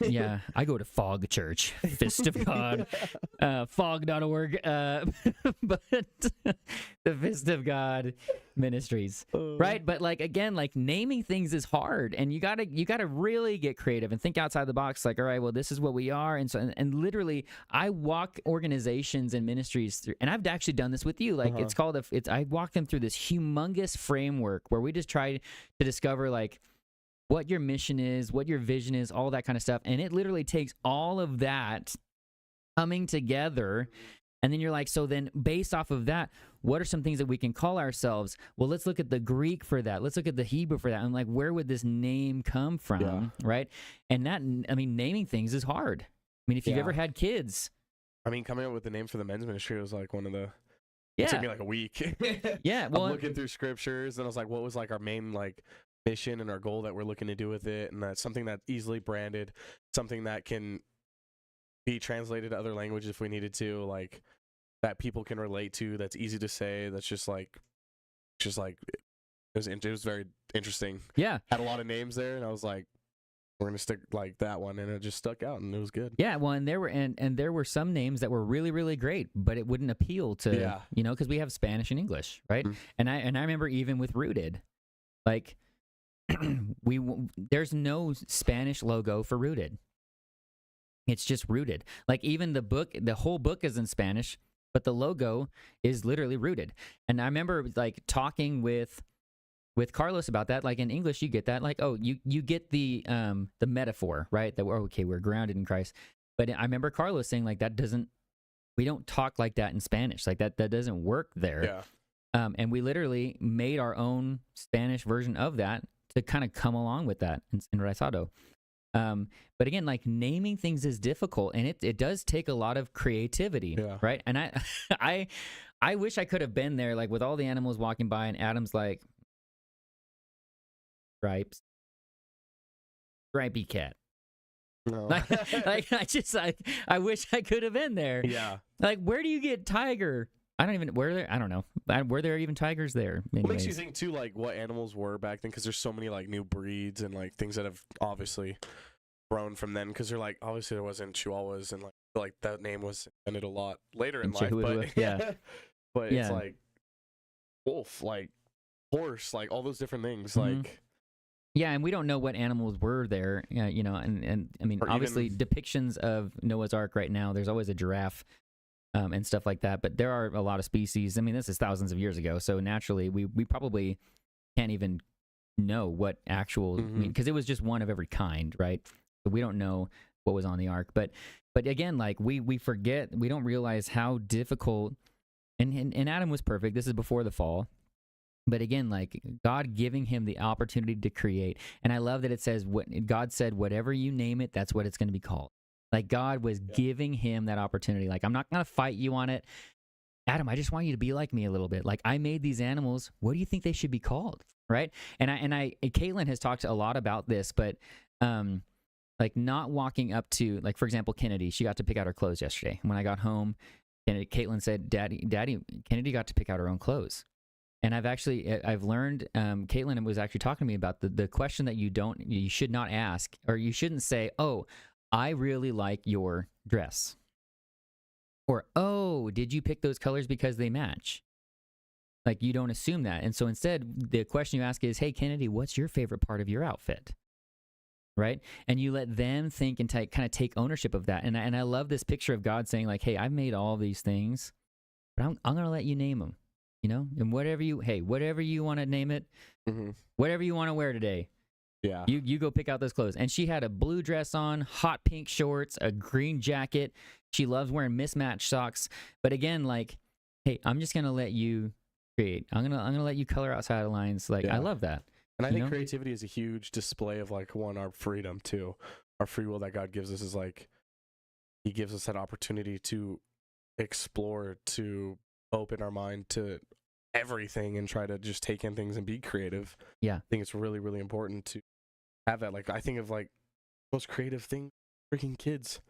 Yeah, I go to Fog Church, Fist of God, fog.org, but the Fist of God Ministries, right? But like, again, like, naming things is hard, and you gotta really get creative and think outside the box. Like, all right, well, this is what we are, and so and literally, I walk organizations and ministries through, and I've actually done this with you. Like, it's called I walk them through this humongous framework where we just try to discover, like, what your mission is, what your vision is, all that kind of stuff. And it literally takes all of that coming together. And then you're like, so then based off of that, what are some things that we can call ourselves? Well, let's look at the Greek for that. Let's look at the Hebrew for that. And like, where would this name come from? Yeah. Right? And that, I mean, naming things is hard. I mean, if you've ever had kids. I mean, coming up with the name for the men's ministry was like one of the, it took me like a week. Yeah. Well, I'm looking through scriptures, and I was like, what was like our main, like, mission and our goal that we're looking to do with it, and that's something that's easily branded, something that can be translated to other languages if we needed to, like, that people can relate to, that's easy to say, that's just like it was very interesting. Yeah, had a lot of names there, and I was like, we're gonna stick like that one, and it just stuck out, and it was good. Yeah, well, and there were some names that were really, really great, but it wouldn't appeal to you know, because we have Spanish and English, right? Mm-hmm. And I remember even with Rooted, like, there's no Spanish logo for Rooted. It's just Rooted. Like, even the whole book is in Spanish, but the logo is literally Rooted. And I remember like talking with Carlos about that. Like, in English, you get that. Like, oh, you get the metaphor, right? That we're grounded in Christ. But I remember Carlos saying, like, we don't talk like that in Spanish. Like, that doesn't work there. Yeah. And we literally made our own Spanish version of that to kind of come along with that in Rezado. But again, like, naming things is difficult, and it does take a lot of creativity, right? And I wish I could have been there, like, with all the animals walking by, and Adam's like, stripes, stripy cat. No. like I wish I could have been there. Yeah. Like, where do you get tiger? I don't know. Were there even tigers there? It makes you think, too, like, what animals were back then, because there's so many, like, new breeds and, like, things that have obviously grown from then, because they're, like, obviously there wasn't chihuahuas, and, like that name was invented a lot later in life, but, yeah. but it's, like, wolf, like, horse, like all those different things, Mhm. like. Yeah, and we don't know what animals were there, you know, and I mean, Or obviously even- depictions of Noah's Ark right now, there's always a giraffe and stuff like that, but there are a lot of species. I mean, this is thousands of years ago, so naturally we probably can't even know what actual, I mean, because it was just one of every kind, right? So we don't know what was on the ark, but again, like we forget, we don't realize how difficult, and Adam was perfect. This is before the fall. But again, like God giving him the opportunity to create. And I love that it says, what God said, whatever you name it, that's what it's going to be called. Like God was giving him that opportunity. Like, I'm not going to fight you on it. Adam, I just want you to be like me a little bit. Like, I made these animals. What do you think they should be called? Right. And Caitlin has talked a lot about this, but like not walking up to, like, for example, Kennedy, she got to pick out her clothes yesterday. When I got home, Caitlin said, Daddy, Kennedy got to pick out her own clothes. And I've learned, Caitlin was actually talking to me about the question that you should not ask, or you shouldn't say, oh, I really like your dress. Or, oh, did you pick those colors because they match? Like, you don't assume that. And so instead, the question you ask is, hey, Kennedy, what's your favorite part of your outfit? Right? And you let them think and kind of take ownership of that. And I love this picture of God saying, like, hey, I've made all these things, but I'm going to let you name them. You know, and whatever you want to name it, whatever you want to wear today. Yeah. You go pick out those clothes. And she had a blue dress on, hot pink shorts, a green jacket. She loves wearing mismatched socks. But again, like, hey, I'm just going to let you create. I'm going to let you color outside the lines. Like, I love that. And I think creativity is a huge display of, like, our freedom too. Our free will that God gives us is like, he gives us that opportunity to explore, to open our mind to everything and try to just take in things and be creative. Yeah. I think it's really, really important to have that. Like, I think of, like, most creative thing, freaking kids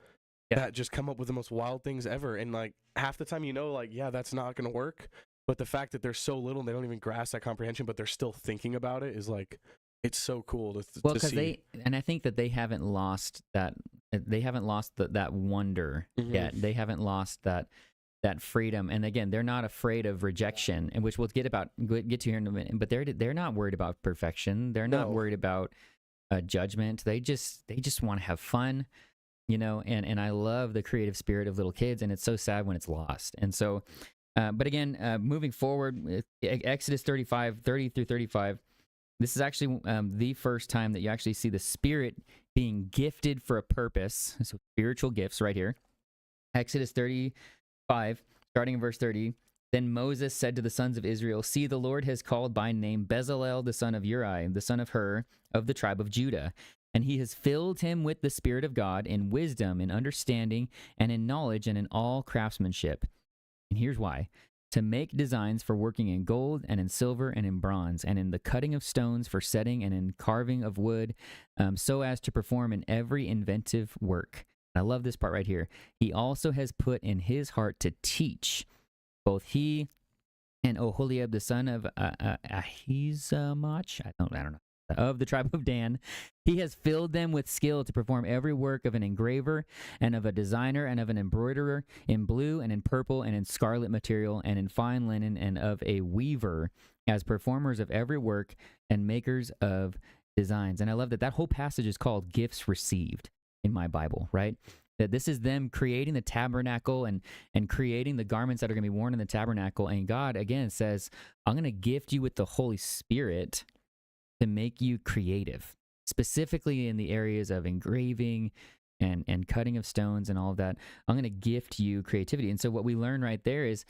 that just come up with the most wild things ever. And, like, half the time, you know, like, yeah, that's not going to work. But the fact that they're so little and they don't even grasp that comprehension, but they're still thinking about it is, like, it's so cool to see. Well, because I think that they haven't lost that, that wonder yet. They haven't lost that freedom. And again, they're not afraid of rejection, and which we'll get to here in a minute. But they're not worried about perfection. They're not worried about judgment. They just want to have fun, you know. And I love the creative spirit of little kids, and it's so sad when it's lost. And so, but again, moving forward, Exodus 35, 30 through 35. This is actually the first time that you actually see the Spirit being gifted for a purpose. So spiritual gifts right here. Exodus 35, starting in verse 30. Then Moses said to the sons of Israel, see, the Lord has called by name Bezalel, the son of Uri, the son of Hur, of the tribe of Judah. And he has filled him with the Spirit of God in wisdom, in understanding, and in knowledge, and in all craftsmanship. And here's why. To make designs for working in gold and in silver and in bronze, and in the cutting of stones for setting and in carving of wood, so as to perform in every inventive work. I love this part right here. He also has put in his heart to teach, both he and Oholiab, the son of Ahisamach, I don't know, of the tribe of Dan. He has filled them with skill to perform every work of an engraver and of a designer and of an embroiderer in blue and in purple and in scarlet material and in fine linen and of a weaver as performers of every work and makers of designs. And I love that whole passage is called Gifts Received in my Bible, right? That this is them creating the tabernacle and creating the garments that are going to be worn in the tabernacle. And God, again, says, I'm going to gift you with the Holy Spirit to make you creative, specifically in the areas of engraving and cutting of stones and all of that. I'm going to gift you creativity. And so what we learn right there is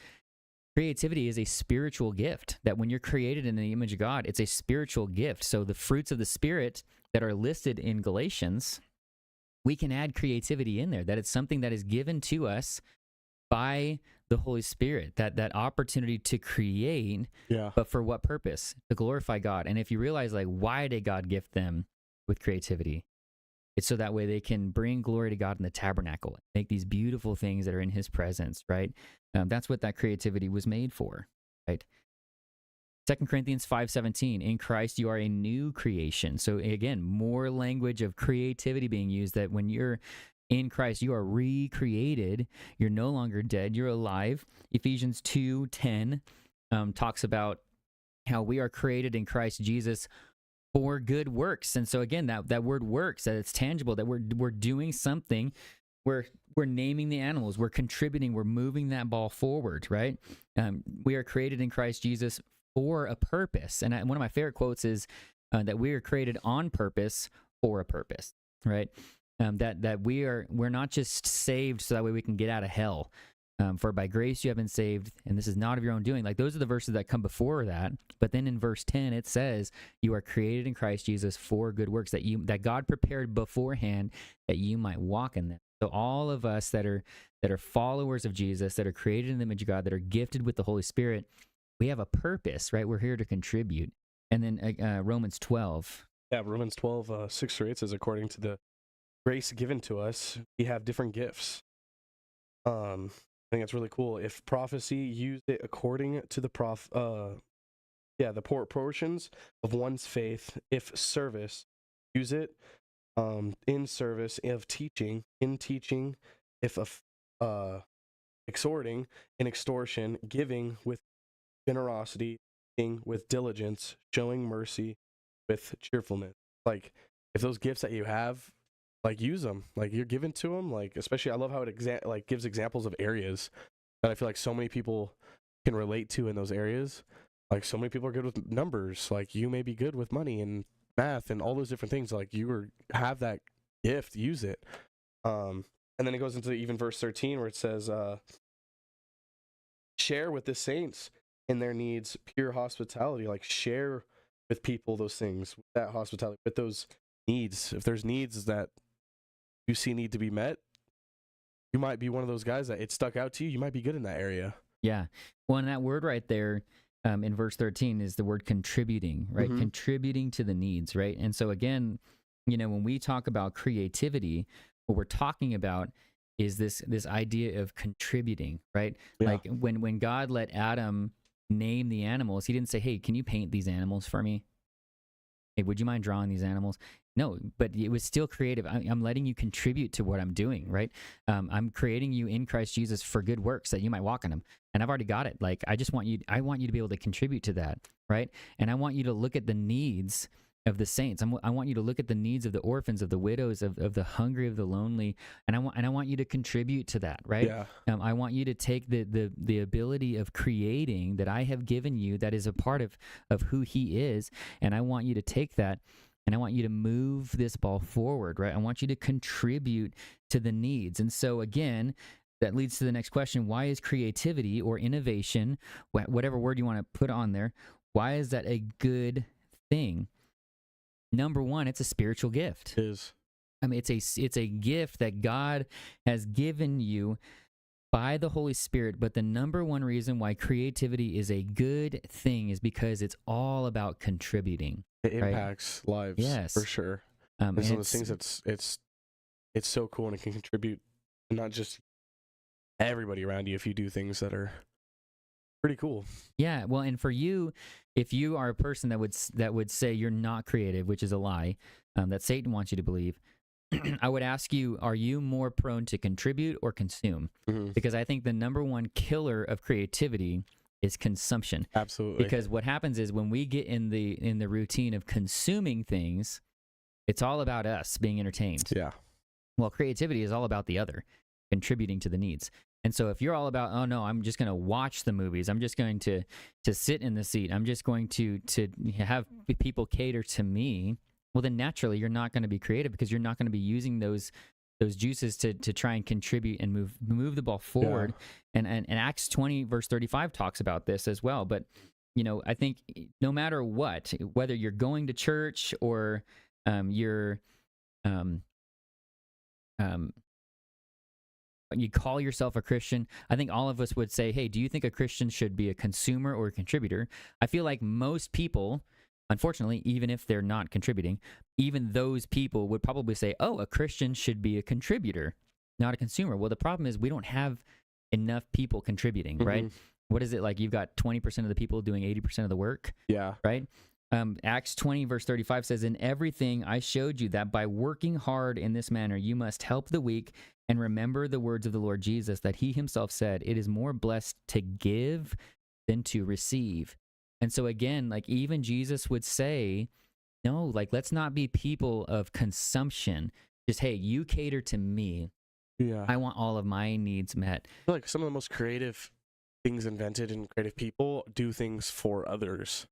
creativity is a spiritual gift, that when you're created in the image of God, it's a spiritual gift. So the fruits of the Spirit that are listed in Galatians, we can add creativity in there, that it's something that is given to us by the Holy Spirit, that opportunity to create, but for what purpose? To glorify God. And if you realize, like, why did God gift them with creativity? It's so that way they can bring glory to God in the tabernacle, make these beautiful things that are in his presence, right? That's what that creativity was made for, right? 2 Corinthians 5:17, in Christ you are a new creation. So again, more language of creativity being used, that when you're in Christ, you are recreated. You're no longer dead. You're alive. Ephesians 2:10 talks about how we are created in Christ Jesus for good works. And so again, that word works, that it's tangible, that we're doing something, we're naming the animals, we're contributing, we're moving that ball forward, right? We are created in Christ Jesus for a purpose. And one of my favorite quotes is that we are created on purpose for a purpose, right? That we're not just saved so that way we can get out of hell. For by grace you have been saved, and this is not of your own doing. Like, those are the verses that come before that. But then in verse 10, it says, you are created in Christ Jesus for good works that God prepared beforehand that you might walk in them. So all of us that are followers of Jesus, that are created in the image of God, that are gifted with the Holy Spirit, we have a purpose, right? We're here to contribute. And then Romans 12. Yeah, Romans 12, 6-8 says, according to the grace given to us, we have different gifts. I think it's really cool. If prophecy, use it according to the proportions of one's faith. If service, use it in service. If teaching, in teaching. If exhorting, in extortion. Giving with generosity. Giving with diligence. Showing mercy with cheerfulness. Like, if those gifts that you have, like, use them. Like, you're given to them. Like, especially, I love how it gives examples of areas that I feel like so many people can relate to in those areas. Like, so many people are good with numbers. Like, you may be good with money and math and all those different things. Like, have that gift, use it. And then it goes into even verse 13 where it says, share with the saints in their needs, pure hospitality. Like, share with people those things, with that hospitality, with those needs. If there's needs that you see need to be met, you might be one of those guys that it stuck out to you. You might be good in that area. Yeah. Well, and that word right there in verse 13 is the word contributing, right? Mm-hmm. Contributing to the needs, right? And so again, when we talk about creativity, what we're talking about is this idea of contributing, right? Yeah. Like when God let Adam name the animals, he didn't say, hey, can you paint these animals for me? Hey, would you mind drawing these animals? No, but it was still creative. I'm letting you contribute to what I'm doing, right? I'm creating you in Christ Jesus for good works that you might walk in them. And I've already got it. Like, I want you to be able to contribute to that, right? And I want you to look at the needs of the saints. I want you to look at the needs of the orphans, of the widows, of the hungry, of the lonely, and I want you to contribute to that, right? Yeah. I want you to take the ability of creating that I have given you, that is a part of who He is, and I want you to take that, and I want you to move this ball forward, right? I want you to contribute to the needs. And so again, that leads to the next question: why is creativity or innovation, whatever word you want to put on there, why is that a good thing? Number one, it's a spiritual gift. It is. I mean, it's a gift that God has given you by the Holy Spirit. But the number one reason why creativity is a good thing is because it's all about contributing. It impacts lives, yes, for sure. And some of those things it's so cool, and it can contribute, not just everybody around you, if you do things that are pretty cool. Yeah, well, and for you, if you are a person that would say you're not creative, which is a lie, that Satan wants you to believe, I would ask you, are you more prone to contribute or consume? Mm-hmm. Because I think the number one killer of creativity is consumption. Absolutely. Because what happens is when we get in the routine of consuming things, it's all about us being entertained. Yeah. Well, creativity is all about the other, contributing to the needs. And so if you're all about, oh no, I'm just going to watch the movies, I'm just going to sit in the seat, I'm just going to have people cater to me, well then naturally you're not going to be creative, because you're not going to be using those juices to try and contribute and move the ball forward. Yeah. And Acts 20 verse 35 talks about this as well. But I think no matter what, whether you're going to church or you're you call yourself a Christian, I think all of us would say, hey, do you think a Christian should be a consumer or a contributor? I feel like most people, unfortunately, even if they're not contributing, even those people would probably say, oh, a Christian should be a contributor, not a consumer. Well, the problem is we don't have enough people contributing, mm-hmm. right? What is it like? You've got 20% of the people doing 80% of the work. Yeah. Right? Acts 20 verse 35 says, in everything I showed you that by working hard in this manner, you must help the weak and remember the words of the Lord Jesus, that He Himself said, it is more blessed to give than to receive. And so again, like even Jesus would say, no, like let's not be people of consumption. Just, hey, you cater to me. Yeah. I want all of my needs met. I feel like some of the most creative things invented and creative people do things for others.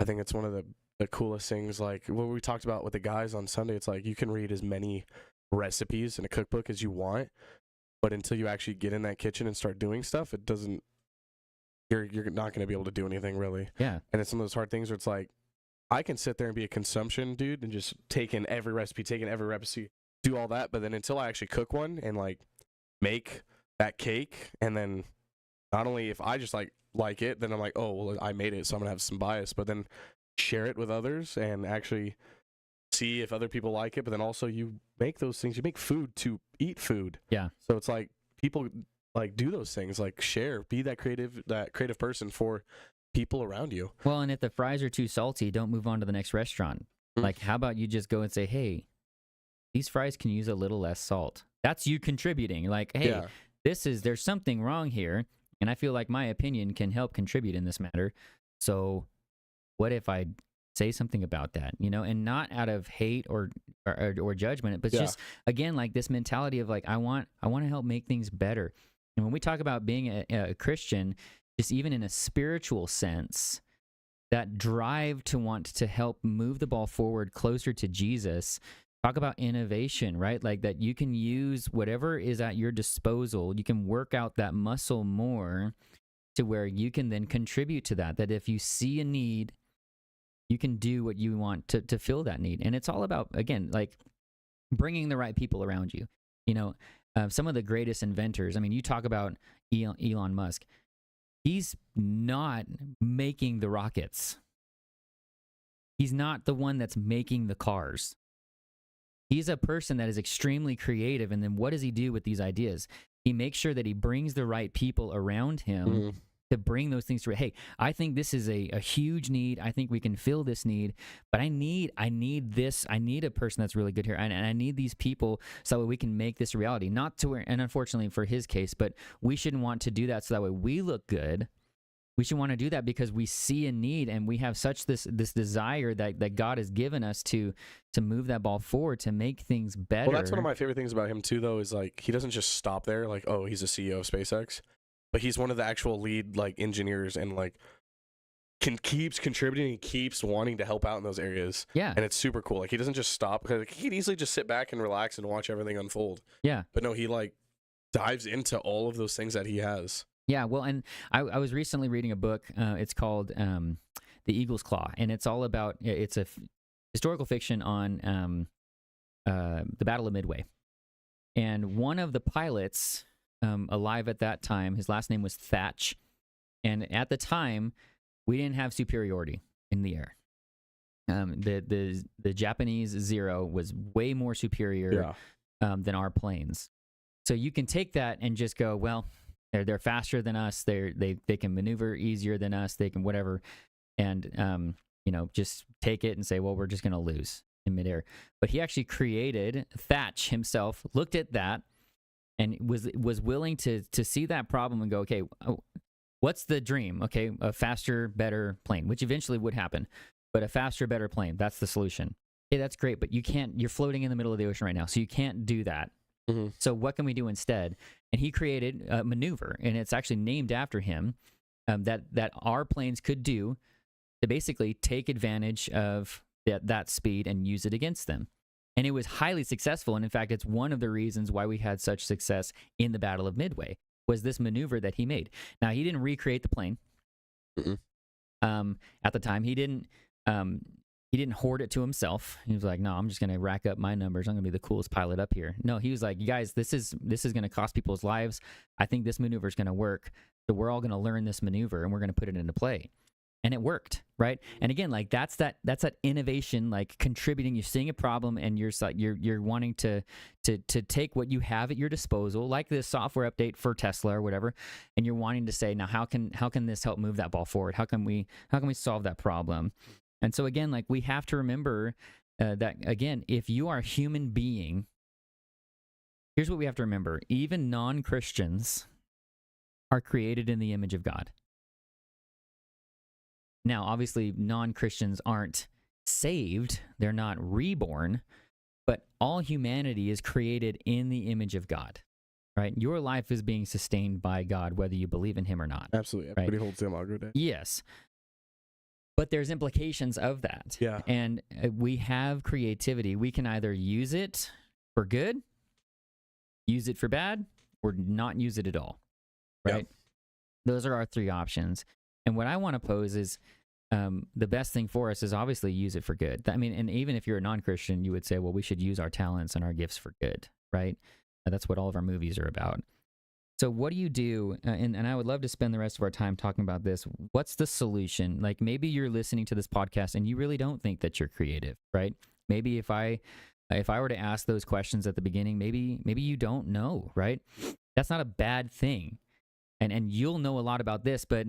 I think it's one of the coolest things. Like what we talked about with the guys on Sunday, it's like you can read as many recipes in a cookbook as you want, but until you actually get in that kitchen and start doing stuff, it doesn't, you're not going to be able to do anything really. Yeah. And it's some of those hard things where it's like, I can sit there and be a consumption dude and just take in every recipe, do all that, but then until I actually cook one and like make that cake, and then not only if I just like it, then I'm like, oh well, I made it, so I'm gonna have some bias, but then share it with others and actually see if other people like it. But then also you make those things, you make food to eat food. Yeah. So it's like people like do those things, like share, be that creative person for people around you. Well, and if the fries are too salty, don't move on to the next restaurant. Like, how about you just go and say, hey, these fries can use a little less salt. That's you contributing. Like, hey, there's something wrong here, and I feel like my opinion can help contribute in this matter. So what if I say something about that, and not out of hate or judgment, but just, again, like this mentality of like, I want to help make things better. And when we talk about being a Christian, just even in a spiritual sense, that drive to want to help move the ball forward closer to Jesus. Talk about innovation, right? Like that you can use whatever is at your disposal. You can work out that muscle more to where you can then contribute to that. That if you see a need, you can do what you want to fill that need. And it's all about, again, like bringing the right people around you. Some of the greatest inventors, I mean, you talk about Elon Musk. He's not making the rockets. He's not the one that's making the cars. He's a person that is extremely creative. And then what does he do with these ideas? He makes sure that he brings the right people around him to bring those things through. Hey, I think this is a huge need. I think we can fill this need, but I need this. I need a person that's really good here. And I need these people so that we can make this a reality. Not to where, and unfortunately for his case, but we shouldn't want to do that so that way we look good. We should want to do that because we see a need and we have such this desire that God has given us to move that ball forward, to make things better. Well, that's one of my favorite things about him too, though, is like he doesn't just stop there, like, oh, he's a CEO of SpaceX, but he's one of the actual lead like engineers and like keeps contributing and keeps wanting to help out in those areas. Yeah. And it's super cool. Like he doesn't just stop, because like, he could easily just sit back and relax and watch everything unfold. Yeah. But no, he like dives into all of those things that he has. Yeah, well, and I was recently reading a book. It's called The Eagle's Claw, and it's all about, it's a historical fiction on the Battle of Midway. And one of the pilots alive at that time, his last name was Thatch, and at the time, we didn't have superiority in the air. The Japanese Zero was way more superior than our planes. So you can take that and just go, well, they're faster than us. They can maneuver easier than us. They can whatever, and just take it and say, well, we're just going to lose in midair. But he actually created, Thatch himself looked at that and was willing to see that problem and go, okay, what's the dream? Okay, a faster, better plane, which eventually would happen, but a faster, better plane, that's the solution. Okay, that's great, but you can't. You're floating in the middle of the ocean right now, so you can't do that. Mm-hmm. So what can we do instead? And he created a maneuver, and it's actually named after him, that our planes could do to basically take advantage of that speed and use it against them. And it was highly successful. And in fact, it's one of the reasons why we had such success in the Battle of Midway, was this maneuver that he made. Now, he didn't recreate the plane. At the time. He didn't hoard it to himself. He was like, no, I'm just going to rack up my numbers. I'm going to be the coolest pilot up here. No, he was like, you guys, this is going to cost people's lives. I think this maneuver is going to work. So we're all going to learn this maneuver and we're going to put it into play. And it worked, right? And again, like that's that innovation, like contributing. You're seeing a problem and you're wanting to take what you have at your disposal, like this software update for Tesla or whatever, and you're wanting to say, now how can this help move that ball forward? How can we solve that problem? And so again, like we have to remember that again, if you are a human being, here's what we have to remember: even non-Christians are created in the image of God. Now, obviously, non-Christians aren't saved. They're not reborn, but all humanity is created in the image of God, right? Your life is being sustained by God, whether you believe in him or not. Absolutely. Everybody holds the imago Dei. Yes. But there's implications of that. Yeah. And we have creativity. We can either use it for good, use it for bad, or not use it at all, right? Yeah. Those are our three options. And what I want to pose is the best thing for us is obviously use it for good. I mean, and even if you're a non-Christian, you would say, well, we should use our talents and our gifts for good, right? That's what all of our movies are about. So what do you do? And I would love to spend the rest of our time talking about this. What's the solution? Like maybe you're listening to this podcast and you really don't think that you're creative, right? Maybe if I were to ask those questions at the beginning, maybe you don't know, right? That's not a bad thing. And you'll know a lot about this, but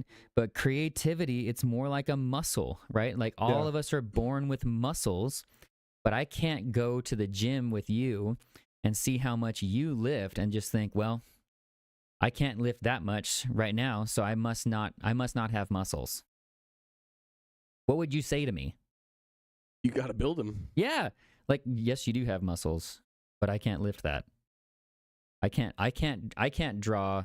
creativity, it's more like a muscle, right? Like all of us are born with muscles, but I can't go to the gym with you and see how much you lift and just think, well, I can't lift that much right now, so I must not have muscles. What would you say to me? You got to build them. Yeah. Like, yes, you do have muscles, but I can't lift that. I can't draw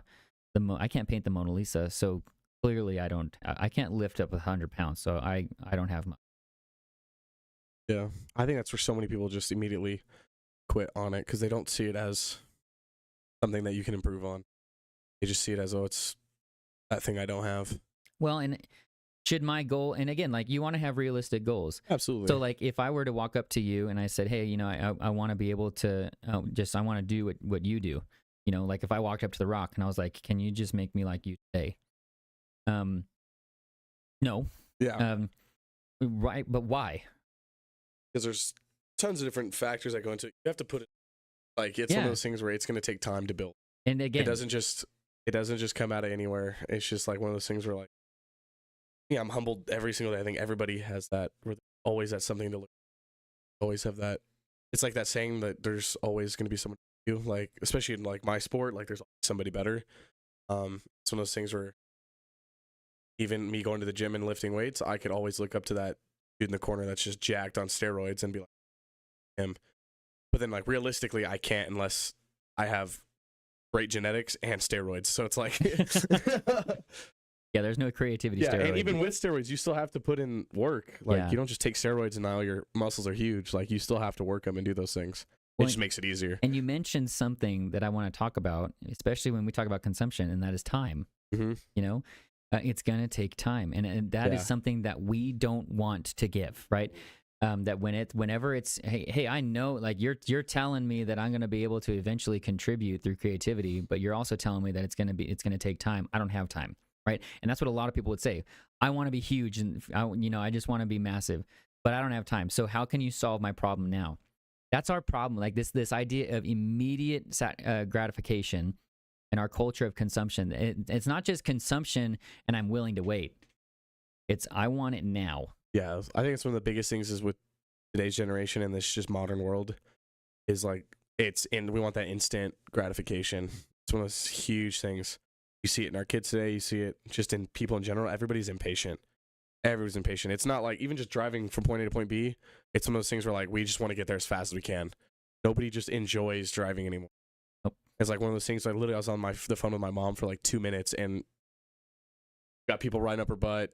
I can't paint the Mona Lisa, so clearly I can't lift up 100 pounds, so I don't have muscles. Yeah. I think that's where so many people just immediately quit on it because they don't see it as something that you can improve on. They just see it as, oh, it's that thing I don't have. Well, and should my goal, and again, like you want to have realistic goals. Absolutely. So like if I were to walk up to you and I said, hey, you know, I want to be able to I want to do what you do. You know, like if I walked up to The Rock and I was like, can you just make me like you today? No. Yeah. Right. But why? Because there's tons of different factors that go into it. You have to put it, like, it's one of those things where it's going to take time to build. And again, it doesn't just come out of anywhere. It's just like one of those things where, like, yeah, I'm humbled every single day. I think everybody has that. Where always has something to look. Always have that. It's like that saying that there's always going to be someone you, like, especially in like my sport, like there's somebody better. It's one of those things where even me going to the gym and lifting weights, I could always look up to that dude in the corner that's just jacked on steroids and be like him. But then like realistically, I can't unless I have great genetics and steroids. So it's like yeah, there's no creativity. Yeah, steroid. And even with steroids, you still have to put in work. Like you don't just take steroids and now your muscles are huge. Like you still have to work them and do those things. It just makes it easier. And you mentioned something that I want to talk about, especially when we talk about consumption, and that is time. Mm-hmm. You know, it's going to take time. And that is something that we don't want to give, right? That whenever it's, hey, I know, like you're telling me that I'm going to be able to eventually contribute through creativity, but you're also telling me that it's going to take time. I don't have time, right? And that's what a lot of people would say. I want to be huge and I just want to be massive, but I don't have time. So how can you solve my problem now? That's our problem. Like this idea of immediate gratification and our culture of consumption. It's not just consumption and I'm willing to wait. It's I want it now. Yeah, I think it's one of the biggest things is with today's generation and this just modern world is like we want that instant gratification. It's one of those huge things. You see it in our kids today. You see it just in people in general. Everybody's impatient. Everyone's impatient. It's not like even just driving from point A to point B. It's one of those things where like we just want to get there as fast as we can. Nobody just enjoys driving anymore. Nope. It's like one of those things. Like literally, I was on the phone with my mom for like 2 minutes and got people riding up her butt,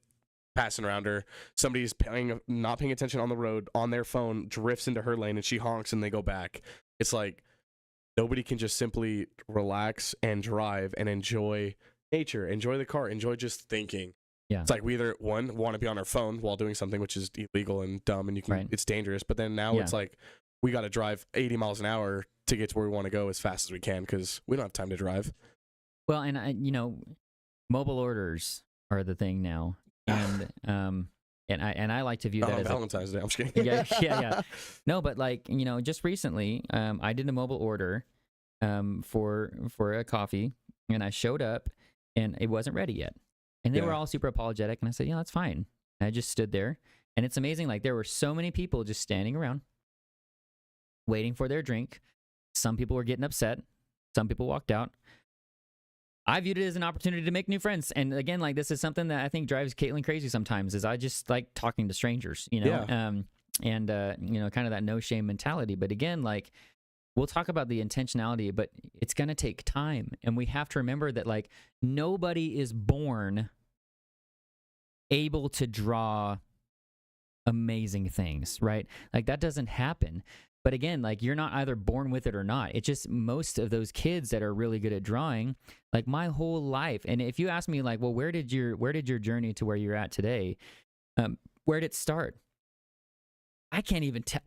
passing around her. Somebody's not paying attention on the road on their phone, drifts into her lane, and she honks and they go back. It's like nobody can just simply relax and drive and enjoy nature, enjoy the car, enjoy just thinking. Yeah. It's like we either want to be on our phone while doing something which is illegal and dumb and it's dangerous, but then now it's like we got to drive 80 miles an hour to get to where we want to go as fast as we can because we don't have time to drive. Well, and mobile orders are the thing now, and I like to view that as Valentine's Day. I'm just kidding. yeah. No, but like just recently, I did a mobile order, for a coffee, and I showed up, and it wasn't ready yet. And they were all super apologetic, and I said, yeah, that's fine. And I just stood there, and it's amazing. Like, there were so many people just standing around, waiting for their drink. Some people were getting upset. Some people walked out. I viewed it as an opportunity to make new friends. And again, like this is something that I think drives Caitlin crazy sometimes is I just like talking to strangers, you know, you know, kind of that no shame mentality. But again, like we'll talk about the intentionality, but it's going to take time. And we have to remember that like nobody is born able to draw amazing things, right? Like that doesn't happen. But again, like you're not either born with it or not. It's just most of those kids that are really good at drawing, like my whole life. And if you ask me like, well, where did your journey to where you're at today? Where did it start? I can't even tell.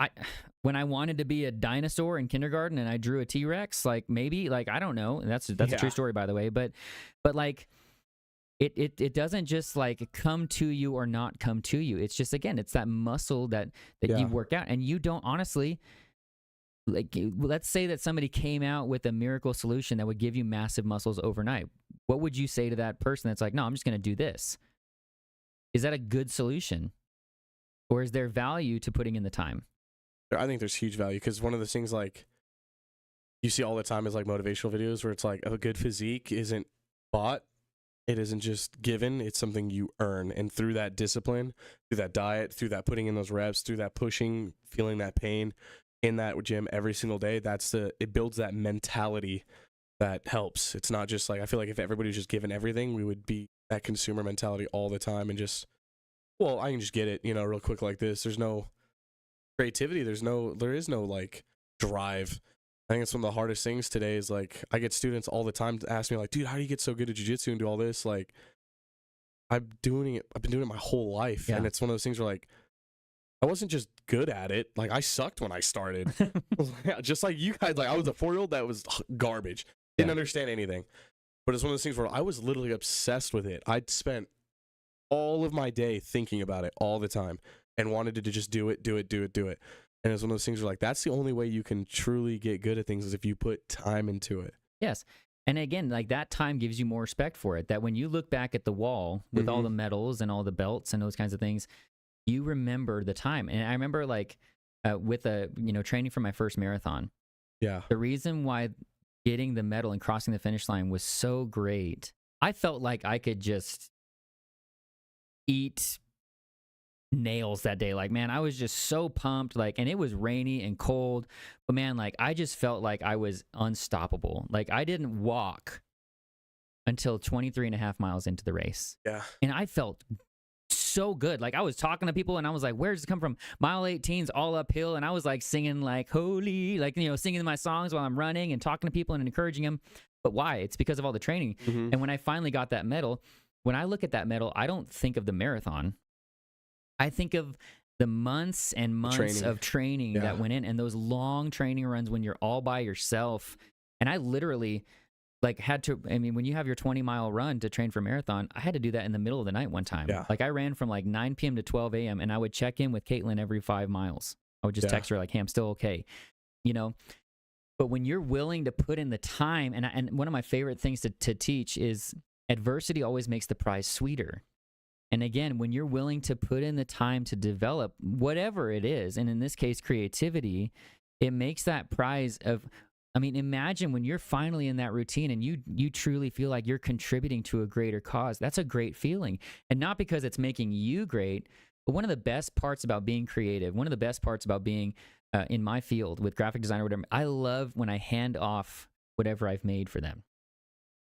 When I wanted to be a dinosaur in kindergarten and I drew a T-Rex, like maybe, like I don't know. That's a true story, by the way. But like it doesn't just like come to you or not come to you. It's just, again, it's that muscle that you work out, and you don't honestly. Like, let's say that somebody came out with a miracle solution that would give you massive muscles overnight. What would you say to that person that's like, no, I'm just going to do this? Is that a good solution? Or is there value to putting in the time? I think there's huge value, because one of the things like you see all the time is like motivational videos where it's like a good physique isn't bought. It isn't just given. It's something you earn. And through that discipline, through that diet, through that putting in those reps, through that pushing, feeling that pain, in that gym every single day, it builds that mentality that helps. It's not just like, I feel like if everybody was just given everything, we would be that consumer mentality all the time and just, well, I can just get it, you know, real quick like this. There's no creativity. There is no like drive. I think it's one of the hardest things today is like, I get students all the time to ask me like, dude, how do you get so good at jiu-jitsu and do all this? Like, I've been doing it my whole life. And it's one of those things where like, I wasn't just good at it. Like, I sucked when I started. Just like you guys, like I was a 4-year-old that was garbage. Didn't understand anything. But it's one of those things where I was literally obsessed with it. I'd spent all of my day thinking about it all the time and wanted to just do it. And it's one of those things where like, that's the only way you can truly get good at things is if you put time into it. Yes. And again, like that time gives you more respect for it. That when you look back at the wall with all the medals and all the belts and those kinds of things, you remember the time. And I remember like with training for my first marathon. Yeah. The reason why getting the medal and crossing the finish line was so great, I felt like I could just eat nails that day. Like, man, I was just so pumped. Like, and it was rainy and cold, but man, like I just felt like I was unstoppable. Like I didn't walk until 23.5 miles into the race. Yeah. And I felt so good. Like I was talking to people and I was like, where does it come from? Mile 18's all uphill. And I was like singing like holy, like, you know, singing my songs while I'm running and talking to people and encouraging them. But why? It's because of all the training. And when I finally got that medal, when I look at that medal, I don't think of the marathon. I think of the months and months of training that went in, and those long training runs when you're all by yourself. And I literally like had to, I mean, when you have your 20-mile run to train for a marathon, I had to do that in the middle of the night one time. Yeah. Like I ran from like 9 p.m. to 12 a.m. and I would check in with Caitlin every 5 miles. I would just text her like, hey, I'm still okay. You know, but when you're willing to put in the time, and one of my favorite things to teach is adversity always makes the prize sweeter. And again, when you're willing to put in the time to develop whatever it is, and in this case, creativity, it makes that prize of, I mean, imagine when you're finally in that routine and you truly feel like you're contributing to a greater cause. That's a great feeling. And not because it's making you great, but one of the best parts about being creative, one of the best parts about being in my field with graphic design or whatever, I love when I hand off whatever I've made for them.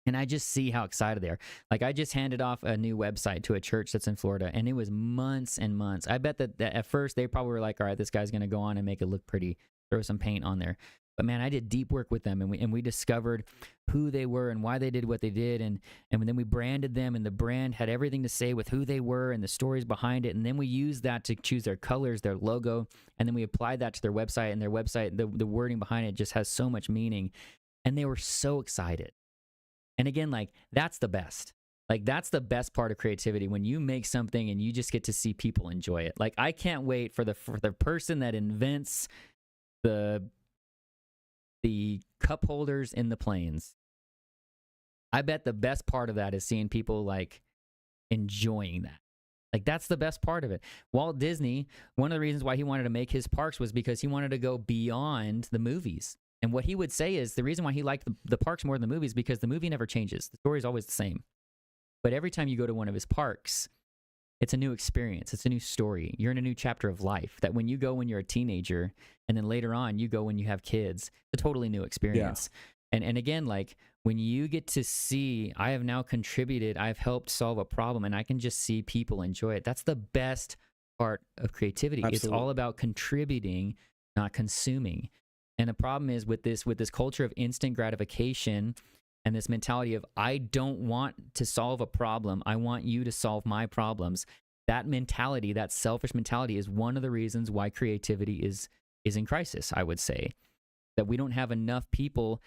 And I just see how excited they are. Like I just handed off a new website to a church that's in Florida, and it was months and months. I bet that at first they probably were like, all right, this guy's going to go on and make it look pretty, throw some paint on there. But man, I did deep work with them, and we discovered who they were and why they did what they did, and then we branded them, and the brand had everything to say with who they were and the stories behind it, and then we used that to choose their colors, their logo, and then we applied that to their website, and their website, the wording behind it just has so much meaning, and they were so excited. And again, like that's the best. Like that's the best part of creativity, when you make something and you just get to see people enjoy it. Like I can't wait for the person that invents the cup holders in the planes. I bet the best part of that is seeing people like enjoying that. Like that's the best part of it. Walt Disney, one of the reasons why he wanted to make his parks was because he wanted to go beyond the movies. And what he would say is the reason why he liked the parks more than the movies because the movie never changes. The story is always the same. But every time you go to one of his parks, it's a new experience. It's a new story. You're in a new chapter of life that when you go when you're a teenager and then later on you go when you have kids, it's a totally new experience. Yeah. And again, like when you get to see, I have now contributed, I've helped solve a problem and I can just see people enjoy it. That's the best part of creativity. Absolutely. It's all about contributing, not consuming. And the problem is with this culture of instant gratification and this mentality of, I don't want to solve a problem. I want you to solve my problems. That mentality, that selfish mentality is one of the reasons why creativity is in crisis, I would say. That we don't have enough people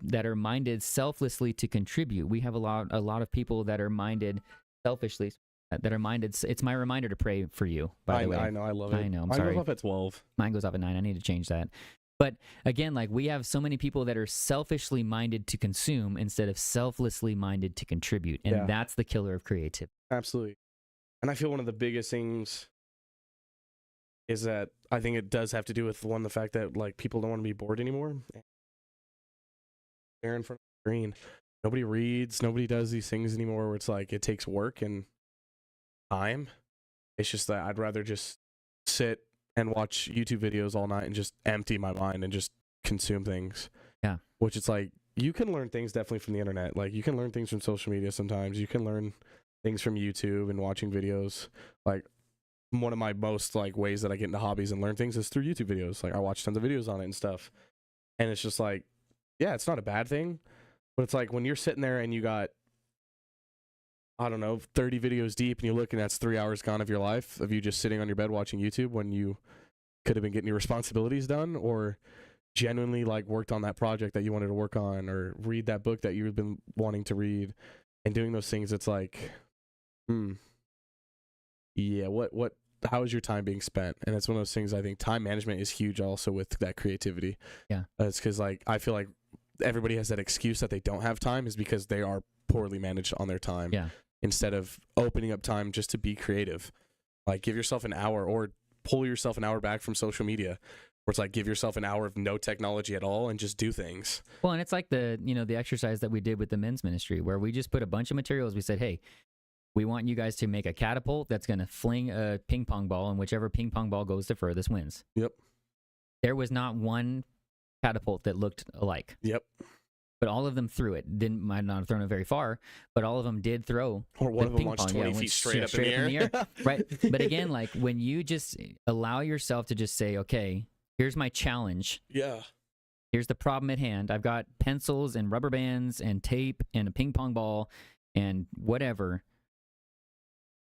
that are minded selflessly to contribute. We have a lot of people that are minded selfishly, that are minded. It's my reminder to pray for you, by the way. I know, I love it. I know, I'm Mine sorry. goes off at 12. Mine goes off at 9. I need to change that. But again, like we have so many people that are selfishly minded to consume instead of selflessly minded to contribute. And that's the killer of creativity. Absolutely. And I feel one of the biggest things is that I think it does have to do with the fact that like people don't want to be bored anymore. They're in front of the screen. Nobody reads. Nobody does these things anymore where it's like it takes work and time. It's just that I'd rather just sit and watch YouTube videos all night and just empty my mind and just consume things. Yeah. Which it's like, you can learn things definitely from the internet. Like you can learn things from social media sometimes. You can learn things from YouTube and watching videos. Like one of my most like ways that I get into hobbies and learn things is through YouTube videos. Like I watch tons of videos on it and stuff. And it's just like, yeah, it's not a bad thing. But it's like when you're sitting there and you got, I don't know, 30 videos deep and you look and that's 3 hours gone of your life of you just sitting on your bed watching YouTube when you could have been getting your responsibilities done or genuinely like worked on that project that you wanted to work on or read that book that you've been wanting to read and doing those things. It's like, yeah, how is your time being spent? And it's one of those things. I think time management is huge also with that creativity. Yeah. It's because like, I feel like everybody has that excuse that they don't have time is because they are poorly managed on their time. Yeah. Instead of opening up time just to be creative. Like give yourself an hour or pull yourself an hour back from social media where it's like give yourself an hour of no technology at all and just do things. Well, and it's like the exercise that we did with the men's ministry where we just put a bunch of materials. We said, hey, we want you guys to make a catapult that's going to fling a ping pong ball and whichever ping pong ball goes the furthest wins. Yep. There was not one catapult that looked alike. Yep. But all of them threw it. Might not have thrown it very far, but all of them did throw. Or one of them launched 20 feet straight up in the air. Right. But again, like when you just allow yourself to just say, okay, here's my challenge. Yeah. Here's the problem at hand. I've got pencils and rubber bands and tape and a ping pong ball and whatever.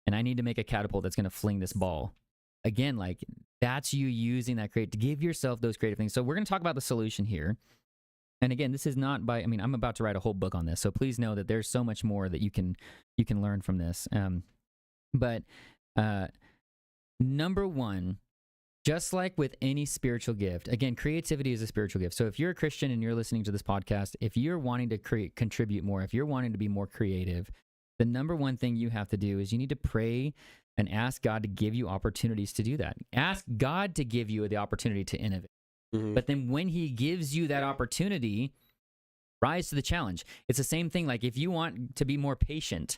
And I need to make a catapult that's going to fling this ball. Again, like that's you using that to give yourself those creative things. So we're going to talk about the solution here. And again, this is not I'm about to write a whole book on this, so please know that there's so much more that you can learn from this. But number one, just like with any spiritual gift, again, creativity is a spiritual gift. So if you're a Christian and you're listening to this podcast, if you're wanting to contribute more, if you're wanting to be more creative, the number one thing you have to do is you need to pray and ask God to give you opportunities to do that. Ask God to give you the opportunity to innovate. Mm-hmm. But then when he gives you that opportunity, rise to the challenge. It's the same thing. Like if you want to be more patient,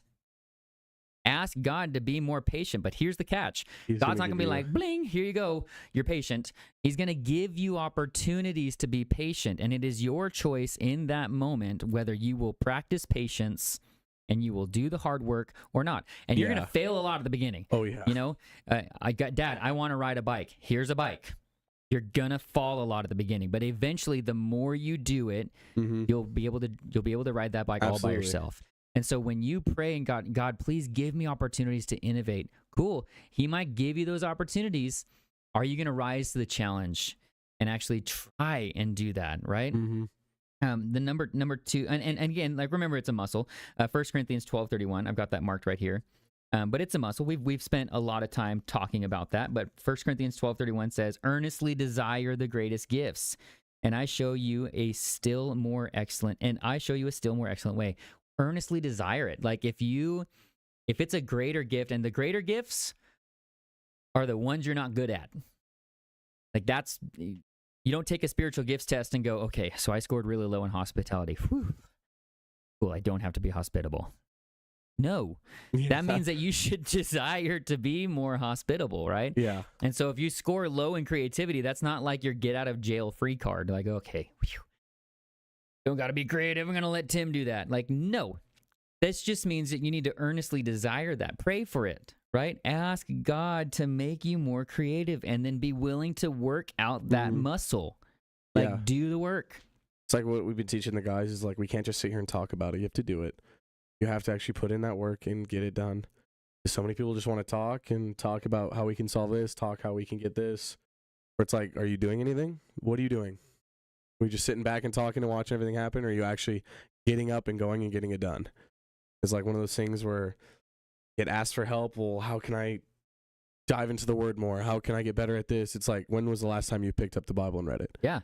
ask God to be more patient. But here's the catch. God's not going to be like, bling, here you go. You're patient. He's going to give you opportunities to be patient. And it is your choice in that moment whether you will practice patience and you will do the hard work or not. And you're going to fail a lot at the beginning. Oh, yeah. You know, Dad, I want to ride a bike. Here's a bike. You're gonna fall a lot at the beginning, but eventually, the more you do it, you'll be able to ride that bike all by yourself. And so, when you pray and God, please give me opportunities to innovate. Cool. He might give you those opportunities. Are you gonna rise to the challenge and actually try and do that? Right. Mm-hmm. The number two, and again, like remember, it's a muscle. 1 Corinthians 12:31. I've got that marked right here. But it's a muscle. We've spent a lot of time talking about that. But 1 Corinthians 12:31 says, "Earnestly desire the greatest gifts, and I show you a still more excellent way." Earnestly desire it. Like if it's a greater gift, and the greater gifts are the ones you're not good at. Like You don't take a spiritual gifts test and go, okay, so I scored really low in hospitality. Whew. Cool, I don't have to be hospitable. No, that means that you should desire to be more hospitable, right? Yeah. And so if you score low in creativity, that's not like your get out of jail free card. Like, okay, whew, don't got to be creative. I'm going to let Tim do that. Like, no, this just means that you need to earnestly desire that. Pray for it, right? Ask God to make you more creative and then be willing to work out that muscle. Like, do the work. It's like what we've been teaching the guys is like, we can't just sit here and talk about it. You have to do it. You have to actually put in that work and get it done. So many people just want to talk about how we can solve this, talk how we can get this. Where it's like, are you doing anything? What are you doing? Are we just sitting back and talking and watching everything happen? Or are you actually getting up and going and getting it done? It's like one of those things where you get asked for help. Well, how can I dive into the word more? How can I get better at this? It's like, when was the last time you picked up the Bible and read it? Yeah.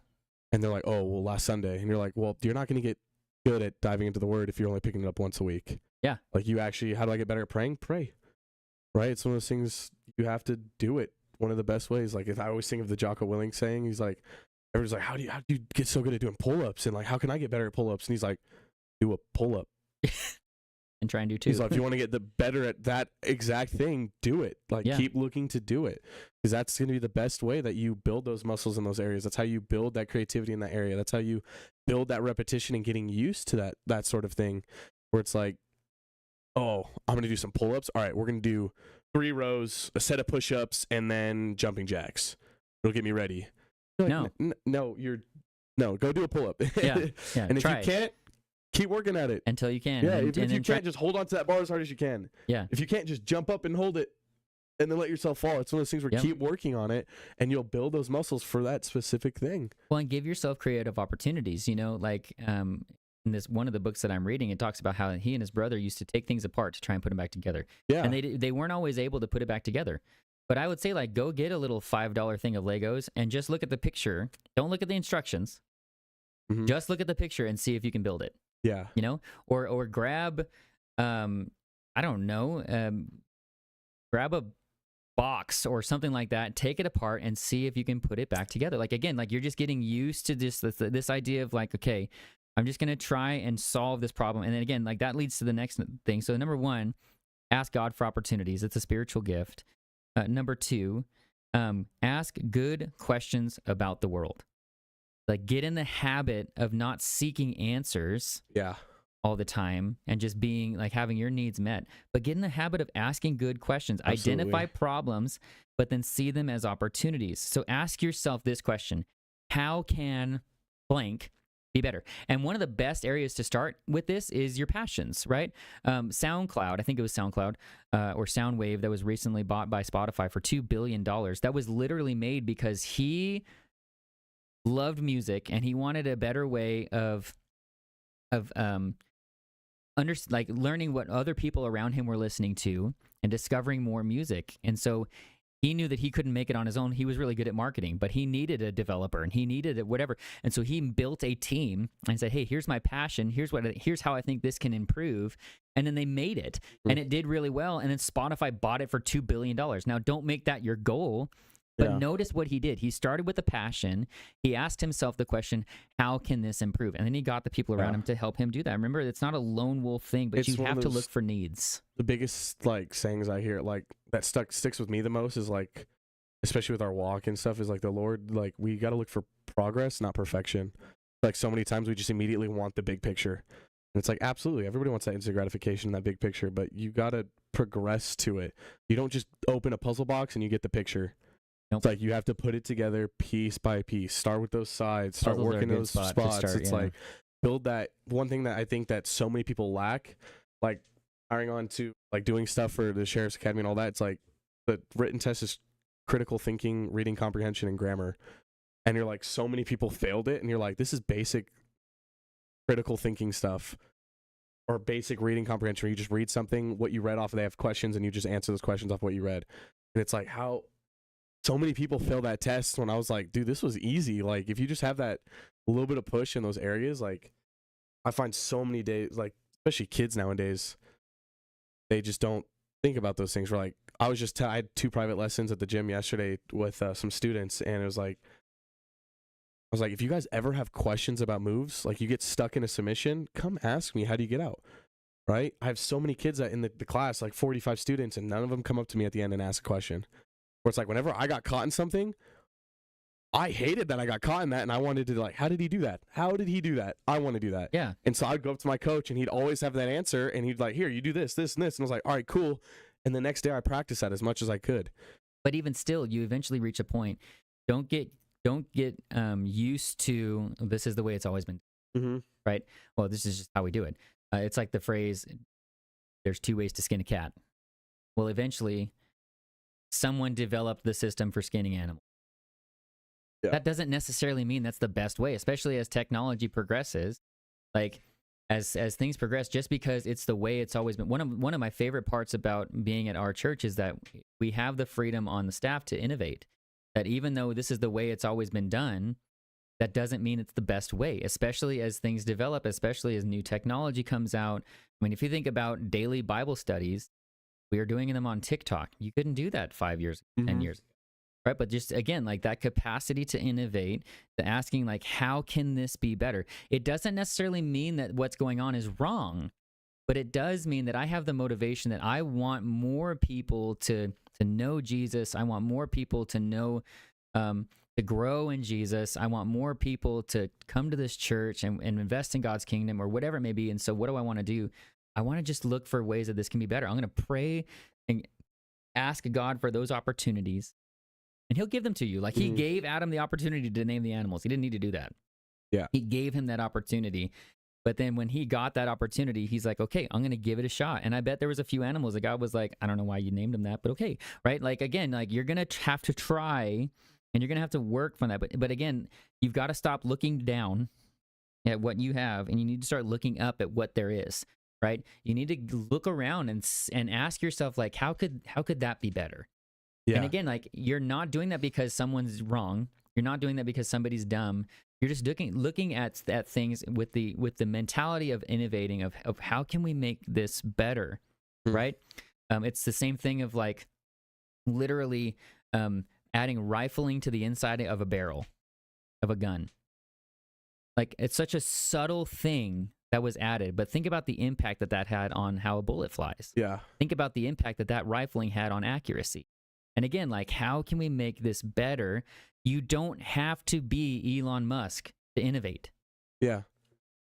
And they're like, oh, well, last Sunday. And you're like, well, you're not going to get good at diving into the word if you're only picking it up once a week. Yeah. Like, you actually, how do I get better at praying? Pray. Right? It's one of those things, you have to do it. One of the best ways. Like, if I always think of the Jocko Willink saying, he's like, everyone's like, how do you get so good at doing pull-ups? And like, how can I get better at pull-ups? And he's like, do a pull-up. And try and do two. He's like, if you want to get better at that exact thing, do it. Like, keep looking to do it. Because that's going to be the best way that you build those muscles in those areas. That's how you build that creativity in that area. That's how you build that repetition and getting used to that sort of thing. Where it's like, oh, I'm going to do some pull-ups. All right, we're going to do 3 rows, a set of push-ups, and then jumping jacks. It'll get me ready. Like, no, go do a pull-up. Yeah. And if you can't, keep working at it. Until you can. Yeah, if you can't, just hold on to that bar as hard as you can. Yeah. If you can't, just jump up and hold it and then let yourself fall. It's one of those things where keep working on it and you'll build those muscles for that specific thing. Well, and give yourself creative opportunities. You know, like in this one of the books that I'm reading, it talks about how he and his brother used to take things apart to try and put them back together. Yeah. And they weren't always able to put it back together. But I would say, like, go get a little $5 thing of Legos and just look at the picture. Don't look at the instructions. Mm-hmm. Just look at the picture and see if you can build it. Yeah. You know, or grab, I don't know, grab a box or something like that, take it apart and see if you can put it back together. Like, again, like, you're just getting used to this idea of like, okay, I'm just going to try and solve this problem. And then again, like, that leads to the next thing. So number 1, ask God for opportunities. It's a spiritual gift. Number 2, ask good questions about the world. Like, get in the habit of not seeking answers all the time and just being like having your needs met, but get in the habit of asking good questions. Absolutely. Identify problems, but then see them as opportunities. So ask yourself this question: how can blank be better? And one of the best areas to start with this is your passions, right? SoundCloud, I think it was SoundCloud or Soundwave, that was recently bought by Spotify for $2 billion. That was literally made because he loved music and he wanted a better way of learning what other people around him were listening to and discovering more music. And so he knew that he couldn't make it on his own. He was really good at marketing, but he needed a developer and he needed whatever. And so he built a team and said, hey, here's my passion. Here's how I think this can improve. And then they made it and it did really well. And then Spotify bought it for $2 billion. Now, don't make that your goal. But notice what he did. He started with a passion. He asked himself the question, how can this improve? And then he got the people around him to help him do that. Remember, it's not a lone wolf thing, but you have to look for needs. The biggest like sayings I hear, like, that sticks with me the most is like, especially with our walk and stuff, is like, the Lord, like, we got to look for progress, not perfection. Like, so many times we just immediately want the big picture. And it's like, absolutely, everybody wants that instant gratification, that big picture, but you got to progress to it. You don't just open a puzzle box and you get the picture. Nope. It's like, you have to put it together piece by piece. Start with those sides. Start working those spots. It's like, build that. One thing that I think that so many people lack, like hiring on to like doing stuff for the Sheriff's Academy and all that. It's like, the written test is critical thinking, reading comprehension, and grammar. And you're like, so many people failed it. And you're like, this is basic critical thinking stuff. Or basic reading comprehension, where you just read something, what you read off, they have questions, and you just answer those questions off what you read. And it's like, how so many people fail that test, when I was like, dude, this was easy. Like, if you just have that little bit of push in those areas, like, I find so many days, like, especially kids nowadays, they just don't think about those things. We're like, I had 2 private lessons at the gym yesterday with some students, and it was like, I was like, if you guys ever have questions about moves, like you get stuck in a submission, come ask me, how do you get out? Right? I have so many kids that in the class, like 45 students, and none of them come up to me at the end and ask a question. Where it's like, whenever I got caught in something, I hated that I got caught in that, and I wanted to, like, how did he do that? How did he do that? I want to do that. Yeah. And so I'd go up to my coach, and he'd always have that answer, and he'd like, here, you do this, this, and this. And I was like, all right, cool. And the next day I practiced that as much as I could. But even still, you eventually reach a point. Don't get used to this is the way it's always been, right? Well, this is just how we do it. It's like the phrase, there's 2 ways to skin a cat. Well, eventually, someone developed the system for skinning animals. Yeah. That doesn't necessarily mean that's the best way, especially as technology progresses. Like, as things progress, just because it's the way it's always been. One of my favorite parts about being at our church is that we have the freedom on the staff to innovate. That even though this is the way it's always been done, that doesn't mean it's the best way, especially as things develop, especially as new technology comes out. I mean, if you think about daily Bible studies, we are doing them on TikTok. You couldn't do that 5 years, 10 years ago, right? But just, again, like that capacity to innovate, the asking, like, how can this be better? It doesn't necessarily mean that what's going on is wrong, but it does mean that I have the motivation that I want more people to know Jesus. I want more people to know, to grow in Jesus. I want more people to come to this church and invest in God's kingdom or whatever it may be. And so what do I want to do? I want to just look for ways that this can be better. I'm going to pray and ask God for those opportunities, and he'll give them to you. Like he gave Adam the opportunity to name the animals. He didn't need to do that. Yeah. He gave him that opportunity. But then when he got that opportunity, he's like, okay, I'm going to give it a shot. And I bet there was a few animals that God was like, I don't know why you named them that, but okay, right? Like, again, like you're going to have to try and you're going to have to work from that. But again, you've got to stop looking down at what you have, and you need to start looking up at what there is, right? You need to look around and ask yourself, like, how could that be better? Yeah. And again, like, you're not doing that because someone's wrong. You're not doing that because somebody's dumb. You're just looking at things with the mentality of innovating, of how can we make this better, right? It's the same thing of like literally adding rifling to the inside of a barrel of a gun. Like, it's such a subtle thing that was added, but think about the impact that had on how a bullet flies. Yeah. Think about the impact that rifling had on accuracy. And again, like, how can we make this better? You don't have to be Elon Musk to innovate. Yeah.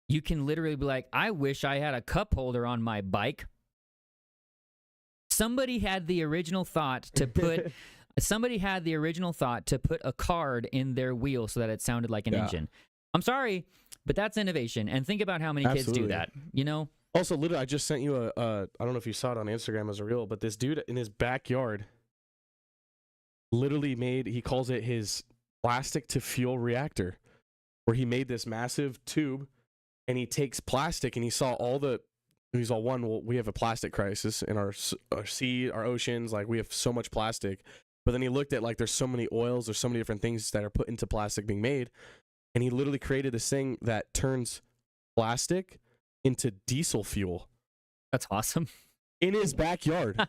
You can literally be like, I wish I had a cup holder on my bike. Somebody had the original thought to put a card in their wheel so that it sounded like an engine. I'm sorry, but that's innovation. And think about how many kids do that, you know? Also, literally, I just sent you I don't know if you saw it on Instagram as a reel, but this dude in his backyard literally he calls it his plastic to fuel reactor, where he made this massive tube and he takes plastic, and he saw we have a plastic crisis in our sea, our oceans, like we have so much plastic. But then he looked at, like, there's so many oils, there's so many different things that are put into plastic being made, and he literally created this thing that turns plastic into diesel fuel. That's awesome. In his backyard.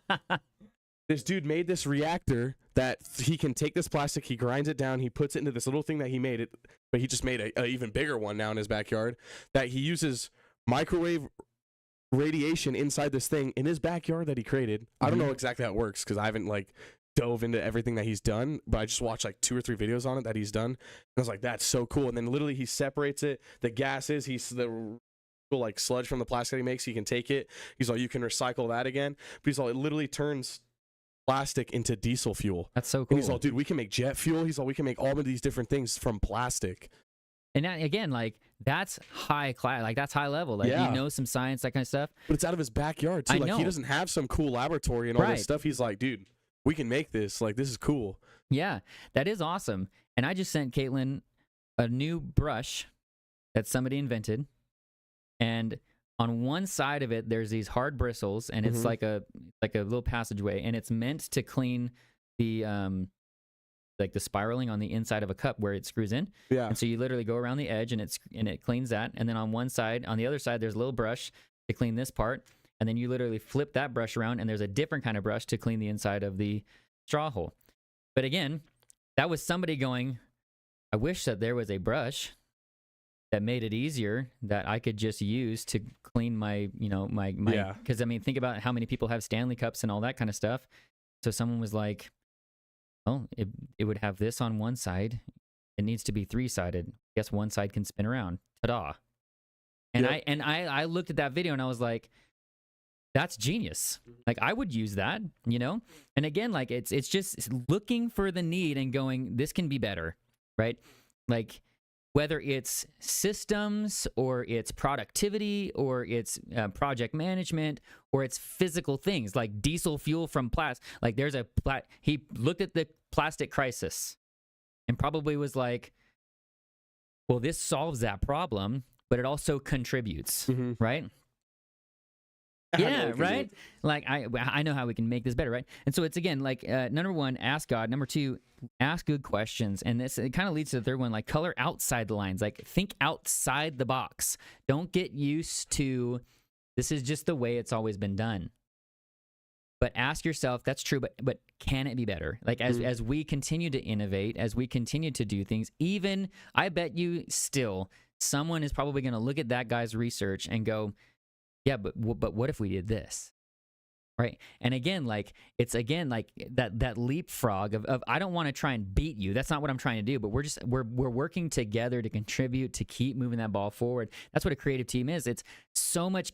This dude made this reactor that he can take this plastic, he grinds it down, he puts it into this little thing that he made it, but he just made a even bigger one now in his backyard, that he uses microwave radiation inside this thing in his backyard that he created. I don't know exactly how it works because I haven't, like, dove into everything that he's done, but I just watched like 2 or 3 videos on it that he's done. And I was like, that's so cool. And then literally he separates it. The gases, the like sludge from the plastic that he makes, he can take it. He's all, you can recycle that again. But he's all, it literally turns plastic into diesel fuel. That's so cool. And he's all, dude, we can make jet fuel. He's all, we can make all of these different things from plastic. And that, again, like, that's high class, like, that's high level. Like, you know some science, that kind of stuff. But it's out of his backyard too. Like, he doesn't have some cool laboratory and all this stuff. He's like, dude, we can make this. Like, this is cool. Yeah, that is awesome. And I just sent Caitlin a new brush that somebody invented. And on one side of it, there's these hard bristles, and it's like a little passageway, and it's meant to clean the like the spiraling on the inside of a cup where it screws in. Yeah. And so you literally go around the edge, and it cleans that. And then on the other side, there's a little brush to clean this part. And then you literally flip that brush around, and there's a different kind of brush to clean the inside of the straw hole. But again, that was somebody going, I wish that there was a brush that made it easier that I could just use to clean my, my, because I mean, think about how many people have Stanley Cups and all that kind of stuff. So someone was like, well, it would have this on one side. It needs to be 3-sided. Guess one side can spin around. Ta-da. And I looked at that video and I was like, that's genius. Like, I would use that, And again, like, it's just looking for the need and going, this can be better, right? Like, whether it's systems or it's productivity or it's project management or it's physical things like diesel fuel from plastic. Like, he looked at the plastic crisis and probably was like, well, this solves that problem, but it also contributes, right? Yeah, right? Like, I know how we can make this better, right? And so it's, again, like, number one, ask God. Number two, ask good questions. And it kind of leads to the third one, like, color outside the lines. Like, think outside the box. Don't get used to, this is just the way it's always been done. But ask yourself, that's true, but can it be better? Like, as we continue to innovate, as we continue to do things, even, I bet you still, someone is probably going to look at that guy's research and go, yeah, but what if we did this, right? And again, like, it's again like that leapfrog of I don't want to try and beat you. That's not what I'm trying to do. But we're working together to contribute to keep moving that ball forward. That's what a creative team is. It's so much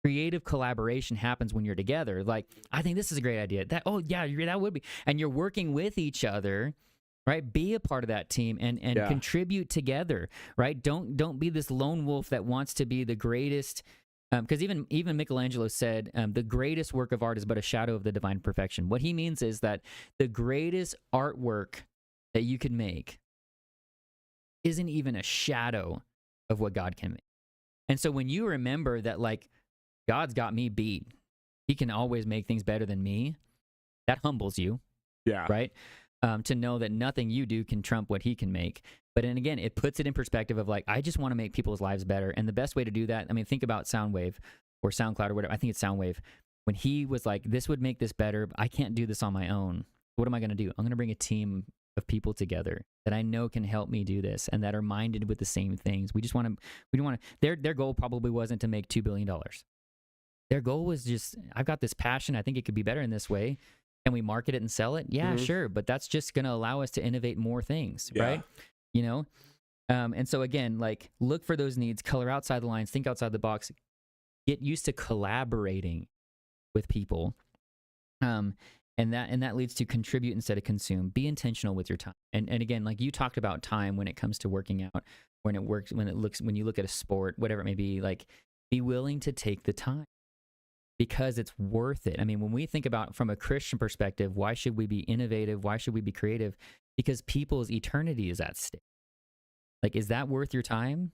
creative collaboration happens when you're together. Like, I think this is a great idea. That would be, and you're working with each other. Right, be a part of that team and contribute together. Right, don't be this lone wolf that wants to be the greatest. Because even Michelangelo said, the greatest work of art is but a shadow of the divine perfection. What he means is that the greatest artwork that you can make isn't even a shadow of what God can make. And so when you remember that, like, God's got me beat, he can always make things better than me, that humbles you. Yeah. Right? To know that nothing you do can trump what he can make. But then again, it puts it in perspective of, like, I just want to make people's lives better. And the best way to do that, I mean, think about Soundwave or SoundCloud or whatever. I think it's Soundwave. When he was like, this would make this better, I can't do this on my own. What am I going to do? I'm going to bring a team of people together that I know can help me do this and that are minded with the same things. We don't want to, their goal probably wasn't to make $2 billion. Their goal was just, I've got this passion. I think it could be better in this way. Can we market it and sell it? Yeah, sure. But that's just going to allow us to innovate more things, right? And so again, like, look for those needs, color outside the lines, think outside the box, get used to collaborating with people. And that leads to contribute instead of consume. Be intentional with your time. And again, like you talked about time when it comes to working out, when you look at a sport, whatever it may be, like, be willing to take the time because it's worth it. I mean, when we think about from a Christian perspective, why should we be innovative? Why should we be creative? Because people's eternity is at stake. Like, is that worth your time?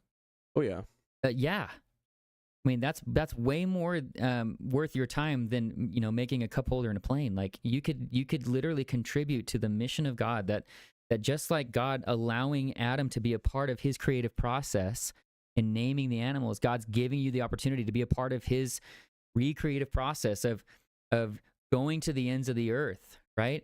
Oh, yeah. Yeah. I mean, that's way more worth your time than, making a cup holder in a plane. Like, you could literally contribute to the mission of God that just like God allowing Adam to be a part of his creative process and naming the animals, God's giving you the opportunity to be a part of his recreative process of going to the ends of the earth, right?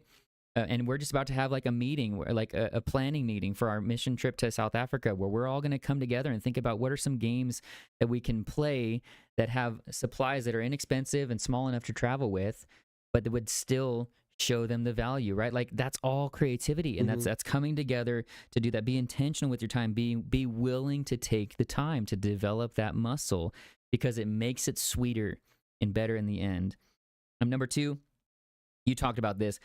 And we're just about to have like a meeting, like a planning meeting for our mission trip to South Africa, where we're all going to come together and think about what are some games that we can play that have supplies that are inexpensive and small enough to travel with, but that would still show them the value, right? Like, that's all creativity, and that's coming together to do that. Be intentional with your time. Be willing to take the time to develop that muscle, because it makes it sweeter and better in the end. Number two, you talked about this.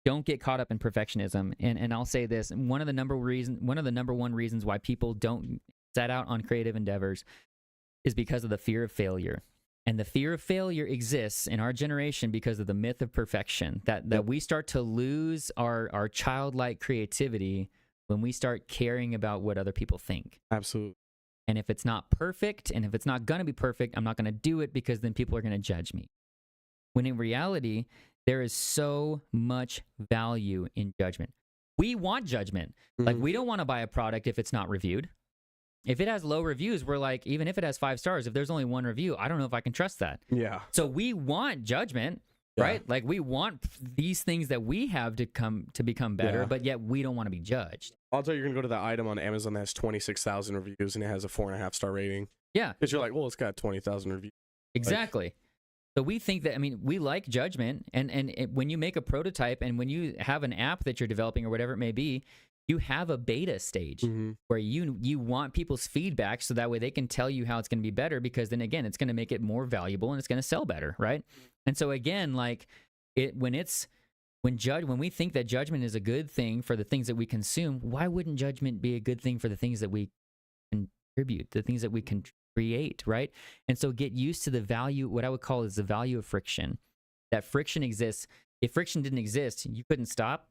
Don't get caught up in perfectionism. And I'll say this, one of the number one reasons why people don't set out on creative endeavors is because of the fear of failure. And the fear of failure exists in our generation because of the myth of perfection, that we start to lose our childlike creativity when we start caring about what other people think. Absolutely. And if it's not perfect, and if it's not going to be perfect, I'm not going to do it because then people are going to judge me. When in reality, there is so much value in judgment. We want judgment. Like, we don't want to buy a product if it's not reviewed. If it has low reviews, we're like, even if it has 5 stars, if there's only 1 review, I don't know if I can trust that. Yeah. So we want judgment. right? Like we want these things that we have to become better, but yet we don't want to be judged. Also, you're gonna go to the item on Amazon that has 26,000 reviews and it has a 4.5 star rating. Yeah, because you're like, well, it's got 20,000 reviews. Exactly. So we think that, I mean, we like judgment, and when you make a prototype and when you have an app that you're developing or whatever it may be, you have a beta stage where you want people's feedback so that way they can tell you how it's going to be better, because then again, it's going to make it more valuable and it's going to sell better, right? And so again, like when we think that judgment is a good thing for the things that we consume, why wouldn't judgment be a good thing for the things that we contribute, the things that we can create, right? And so get used to the value, what I would call is the value of friction. That friction exists. If friction didn't exist, you couldn't stop.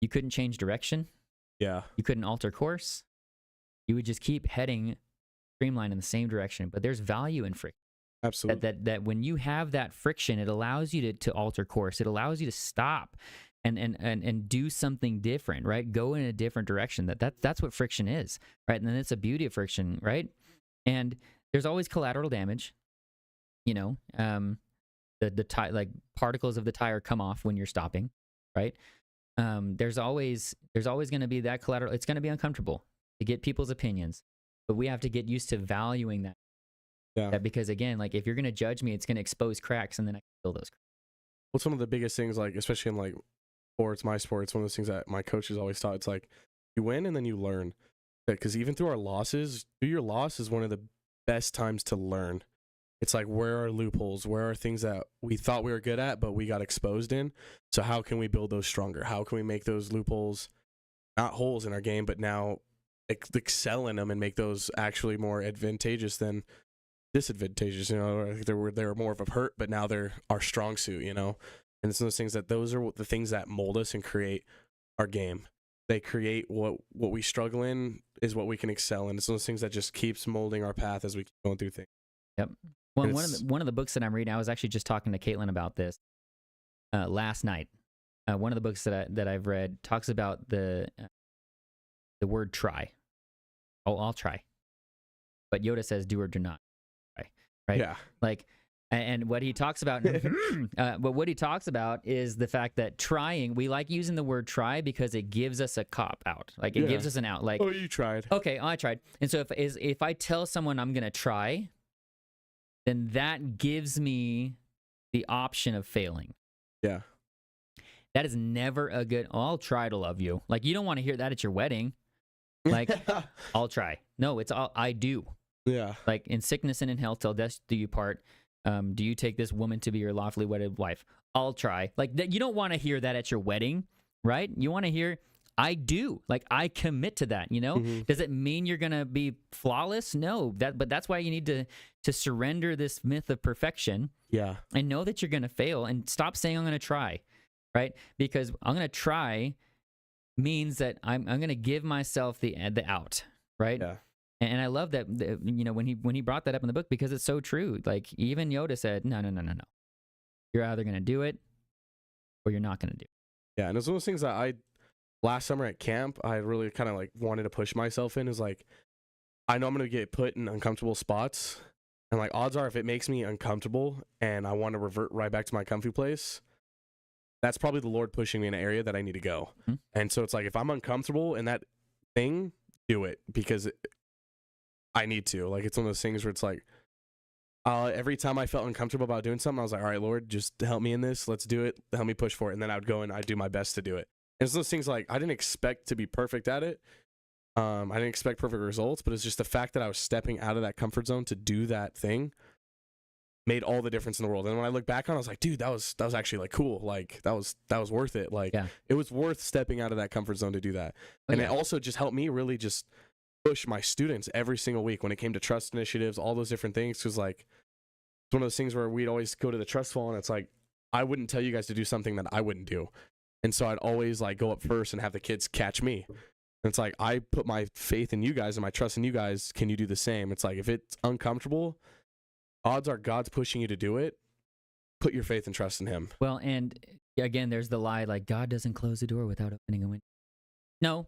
You couldn't change direction. Yeah. You couldn't alter course. You would just keep heading streamlined in the same direction. But there's value in friction. Absolutely. That when you have that friction, it allows you to alter course. It allows you to stop and do something different, right? Go in a different direction. That's what friction is, right? And then it's the beauty of friction, right? And there's always collateral damage. You know, the tire, like particles of the tire come off when you're stopping, right? There's always going to be that collateral. It's going to be uncomfortable to get people's opinions, but we have to get used to valuing that. Yeah. That because again, like if you're going to judge me, it's going to expose cracks, and then I can fill those cracks. What's one of the biggest things, like especially in like sports, my sports, one of those things that my coaches always taught, it's like you win and then you learn. Because even through our losses, through your loss is one of the best times to learn. It's like, where are loopholes? Where are things that we thought we were good at, but we got exposed in? So how can we build those stronger? How can we make those loopholes not holes in our game, but now excel in them and make those actually more advantageous than disadvantageous? You know, they were more of a hurt, but now they're our strong suit, you know? And it's those things those are the things that mold us and create our game. They create what we struggle in is what we can excel in. It's those things that just keeps molding our path as we keep going through things. Yep. Well, one of the books that I'm reading, I was actually just talking to Caitlin about this last night. One of the books that I've read talks about the word try. Oh, I'll try. But Yoda says do or do not try. Right? Yeah. Like, and what he talks about, but what he talks about is the fact that trying, we like using the word try because it gives us a cop out. Like it gives us an out. Like, oh, you tried. Okay, I tried. And so if I tell someone I'm going to try, then that gives me the option of failing. Yeah. That is never a good, I'll try to love you. Like, you don't want to hear that at your wedding. Like, I'll try. No, it's all I do. Yeah. Like, in sickness and in health, till death do you part. Do you take this woman to be your lawfully wedded wife? I'll try. Like, you don't want to hear that at your wedding, right? You want to hear, I do. Like, I commit to that, you know? Mm-hmm. Does it mean you're going to be flawless? No. But that's why you need to surrender this myth of perfection. Yeah. And know that you're going to fail, and stop saying I'm going to try, right? Because I'm going to try means that I'm going to give myself the out, right? Yeah. And I love that, you know, when he brought that up in the book, because it's so true. Like, even Yoda said, no. You're either going to do it or you're not going to do it. Yeah, and it's one of those things that last summer at camp, I really kind of like wanted to push myself in, is like, I know I'm going to get put in uncomfortable spots. And like, odds are if it makes me uncomfortable and I want to revert right back to my comfy place, that's probably the Lord pushing me in an area that I need to go. Mm-hmm. And so it's like, if I'm uncomfortable in that thing, do it, because I need to. Like, it's one of those things where it's like, every time I felt uncomfortable about doing something, I was like, all right, Lord, just help me in this. Let's do it. Help me push for it. And then I would go and I'd do my best to do it. And it's those things like, I didn't expect to be perfect at it. I didn't expect perfect results, but it's just the fact that I was stepping out of that comfort zone to do that thing made all the difference in the world. And when I look back on it, I was like, dude, that was actually like cool. Like, that was worth it. Like, It was worth stepping out of that comfort zone to do that. And it also just helped me really just push my students every single week when it came to trust initiatives, all those different things. Because like, it's one of those things where we'd always go to the trust fall, and it's like, I wouldn't tell you guys to do something that I wouldn't do. And so I'd always like go up first and have the kids catch me. And it's like, I put my faith in you guys and my trust in you guys. Can you do the same? It's like, if it's uncomfortable, odds are God's pushing you to do it. Put your faith and trust in him. Well, and again, there's the lie, like, God doesn't close the door without opening a window. No.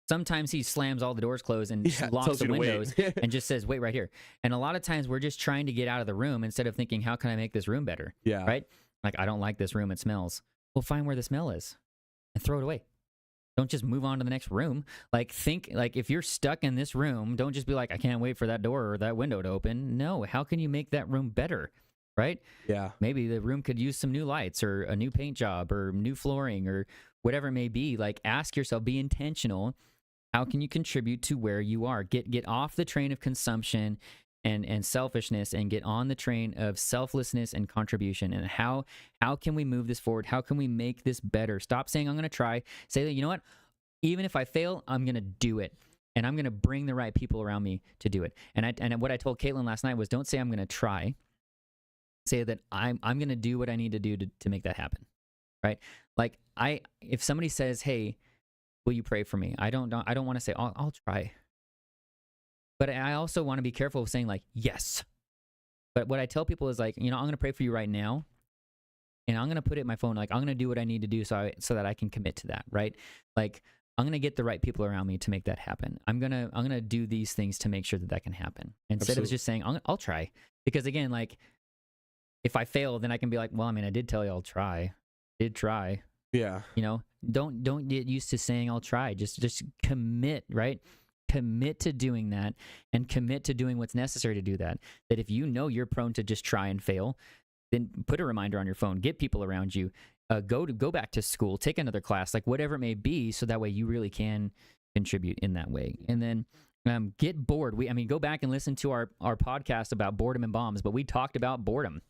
Sometimes he slams all the doors closed and locks the windows and just says, wait right here. And a lot of times we're just trying to get out of the room instead of thinking, how can I make this room better? Yeah. Right? Like, I don't like this room. It smells. Well, find where the smell is and throw it away. Don't just move on to the next room. Like, think, like, if you're stuck in this room, don't just be like, I can't wait for that door or that window to open. No, how can you make that room better? Right? Yeah. Maybe the room could use some new lights or a new paint job or new flooring or whatever it may be. Like, ask yourself, be intentional. How can you contribute to where you are? Get off the train of consumption and selfishness and get on the train of selflessness and contribution. And how can we move this forward? How can we make this better? Stop saying, I'm going to try. Say that, you know what? Even if I fail, I'm going to do it. And I'm going to bring the right people around me to do it. And what I told Caitlin last night was, don't say I'm going to try. Say that I'm going to do what I need to do to make that happen. Right? Like, if somebody says, hey, will you pray for me? I don't want to say, I'll try. But I also want to be careful of saying, like, yes. But what I tell people is, like, you know, I'm going to pray for you right now. And I'm going to put it in my phone. Like, I'm going to do what I need to do so that I can commit to that. Right? Like, I'm going to get the right people around me to make that happen. I'm going to do these things to make sure that can happen. Instead of just saying, I'll try. Because again, like, if I fail, then I can be like, well, I mean, I did tell you I'll try. Did try. Yeah. You know, don't get used to saying I'll try. Just commit, right? Commit to doing that and commit to doing what's necessary to do that. That if you know you're prone to just try and fail, then put a reminder on your phone, get people around you, go back to school, take another class, like whatever it may be, so that way you really can contribute in that way. And then get bored. Go back and listen to our podcast about boredom and bombs, but we talked about boredom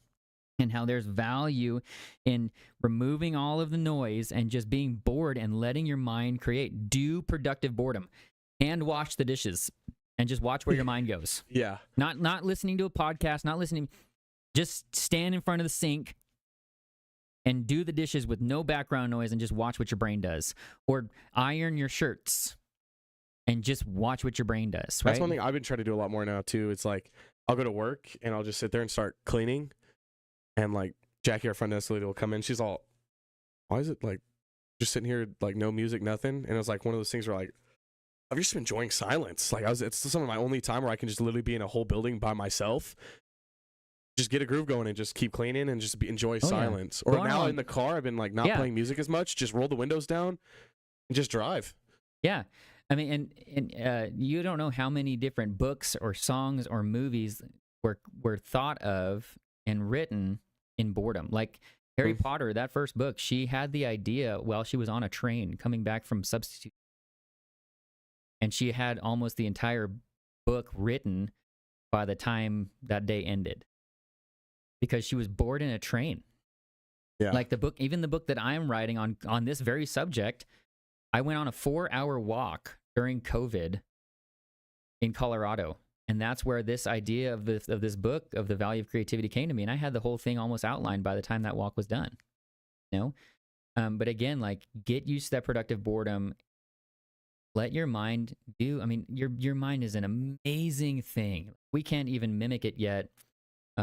and how there's value in removing all of the noise and just being bored and letting your mind create. Do productive boredom. And wash the dishes and just watch where your mind goes. Yeah. Not listening to a podcast, not listening. Just stand in front of the sink and do the dishes with no background noise and just watch what your brain does. Or iron your shirts and just watch what your brain does. Right? That's one thing I've been trying to do a lot more now too. It's like, I'll go to work and I'll just sit there and start cleaning. And like Jackie, our front desk lady, will come in. She's all, why is it like just sitting here, like no music, nothing? And it was like one of those things where like, I've just been enjoying silence. Like it's some of my only time where I can just literally be in a whole building by myself. Just get a groove going and just keep cleaning and just enjoy silence. Yeah. Or now in the car, I've been like not playing music as much. Just roll the windows down and just drive. Yeah. I mean, and you don't know how many different books or songs or movies were thought of and written in boredom. Like Harry Potter, that first book, she had the idea while she was on a train coming back from substitute. And she had almost the entire book written by the time that day ended. Because she was bored in a train. Yeah. Like the book, even the book that I'm writing on this very subject, I went on a 4-hour walk during COVID in Colorado. And that's where this idea of this book, of the value of creativity, came to me. And I had the whole thing almost outlined by the time that walk was done. You know? But again, like, get used to that productive boredom. Let your mind do. I mean, your mind is an amazing thing. We can't even mimic it yet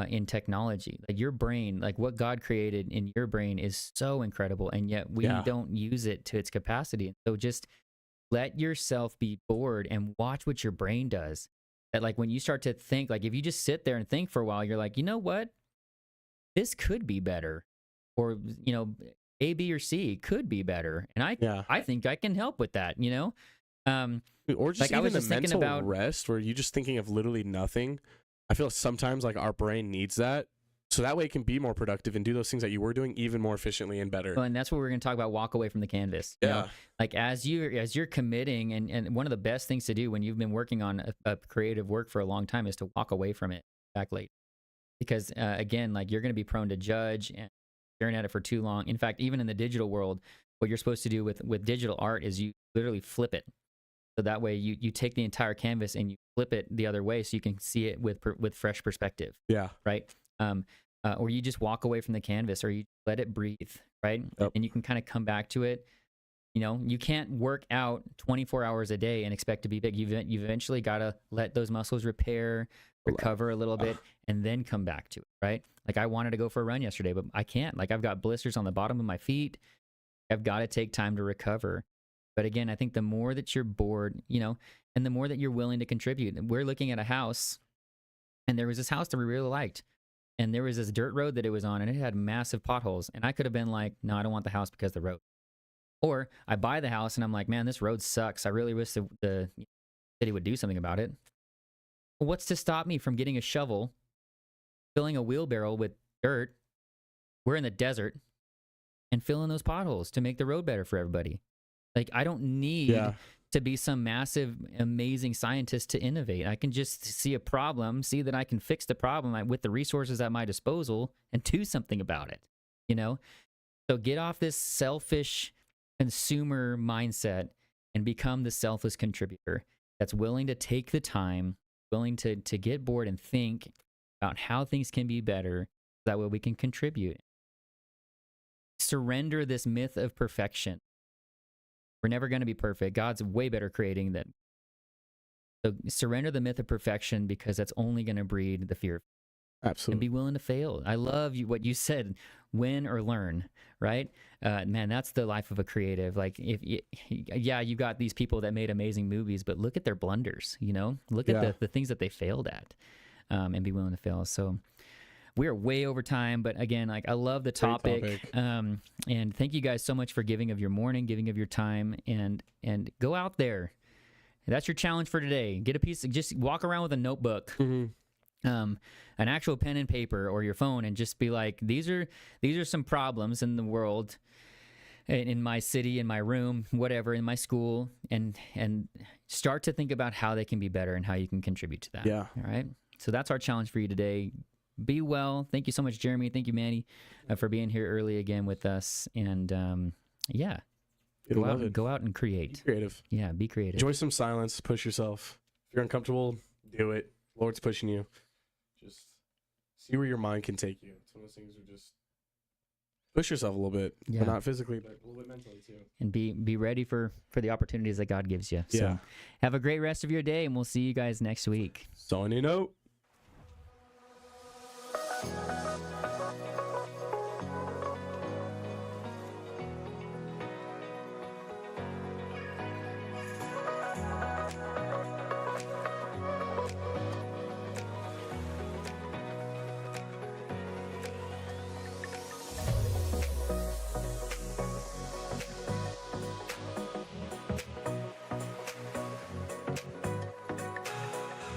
in technology. Like your brain, like what God created in your brain is so incredible, and yet we don't use it to its capacity. So just let yourself be bored and watch what your brain does. That like when you start to think, like if you just sit there and think for a while, you're like, you know what? This could be better. Or, you know, A, B, or C could be better. And I think I can help with that, you know? Or just like even the mental rest where you're just thinking of literally nothing. I feel sometimes like our brain needs that, so that way it can be more productive and do those things that you were doing even more efficiently and better. Well, and that's what we're going to talk about. Walk away from the canvas. You know? Like as you're committing, and one of the best things to do when you've been working on a creative work for a long time is to walk away from it back late, because again, like you're going to be prone to judge and staring at it for too long. In fact, even in the digital world, what you're supposed to do with digital art is you literally flip it. So that way you take the entire canvas and you flip it the other way so you can see it with fresh perspective. Yeah. Right? Or you just walk away from the canvas, or you let it breathe, right? Yep. And you can kind of come back to it. You know, you can't work out 24 hours a day and expect to be big. You've eventually got to let those muscles recover a little bit, and then come back to it, right? Like I wanted to go for a run yesterday, but I can't. Like I've got blisters on the bottom of my feet. I've got to take time to recover. But again, I think the more that you're bored, you know, and the more that you're willing to contribute. We're looking at a house, and there was this house that we really liked. and there was this dirt road that it was on, and it had massive potholes. And I could have been like, no, I don't want the house because of the road. Or I buy the house and I'm like, man, this road sucks. I really wish the city would do something about it. What's to stop me from getting a shovel, filling a wheelbarrow with dirt? We're in the desert, and filling those potholes to make the road better for everybody. Like, I don't need to be some massive, amazing scientist to innovate. I can just see a problem, see that I can fix the problem with the resources at my disposal, and do something about it, you know? So get off this selfish consumer mindset and become the selfless contributor that's willing to take the time, willing to get bored and think about how things can be better. That way we can contribute. Surrender this myth of perfection. We're never going to be perfect. God's way better creating that. So surrender the myth of perfection, because that's only going to breed the fear. Absolutely. And be willing to fail. I love what you said, win or learn, right? Man, that's the life of a creative. Like, you got these people that made amazing movies, but look at their blunders, you know? Look at the things that they failed at, and be willing to fail. So we are way over time, but again, like, I love the topic. And thank you guys so much for giving of your morning, giving of your time, and go out there. That's your challenge for today. Get a piece, just walk around with a notebook, an actual pen and paper, or your phone, and just be like, these are some problems in the world, in my city, in my room, whatever, in my school, and start to think about how they can be better and how you can contribute to that. Yeah. All right. So that's our challenge for you today. Be well. Thank you so much, Jeremy. Thank you, Manny, for being here early again with us. And go out and create. Be creative. Yeah, be creative. Enjoy some silence. Push yourself. If you're uncomfortable, do it. Lord's pushing you. Just see where your mind can take you. Some of those things are just push yourself a little bit, but not physically, but a little bit mentally too. And be ready for the opportunities that God gives you. Yeah. So have a great rest of your day, and we'll see you guys next week. Signing out.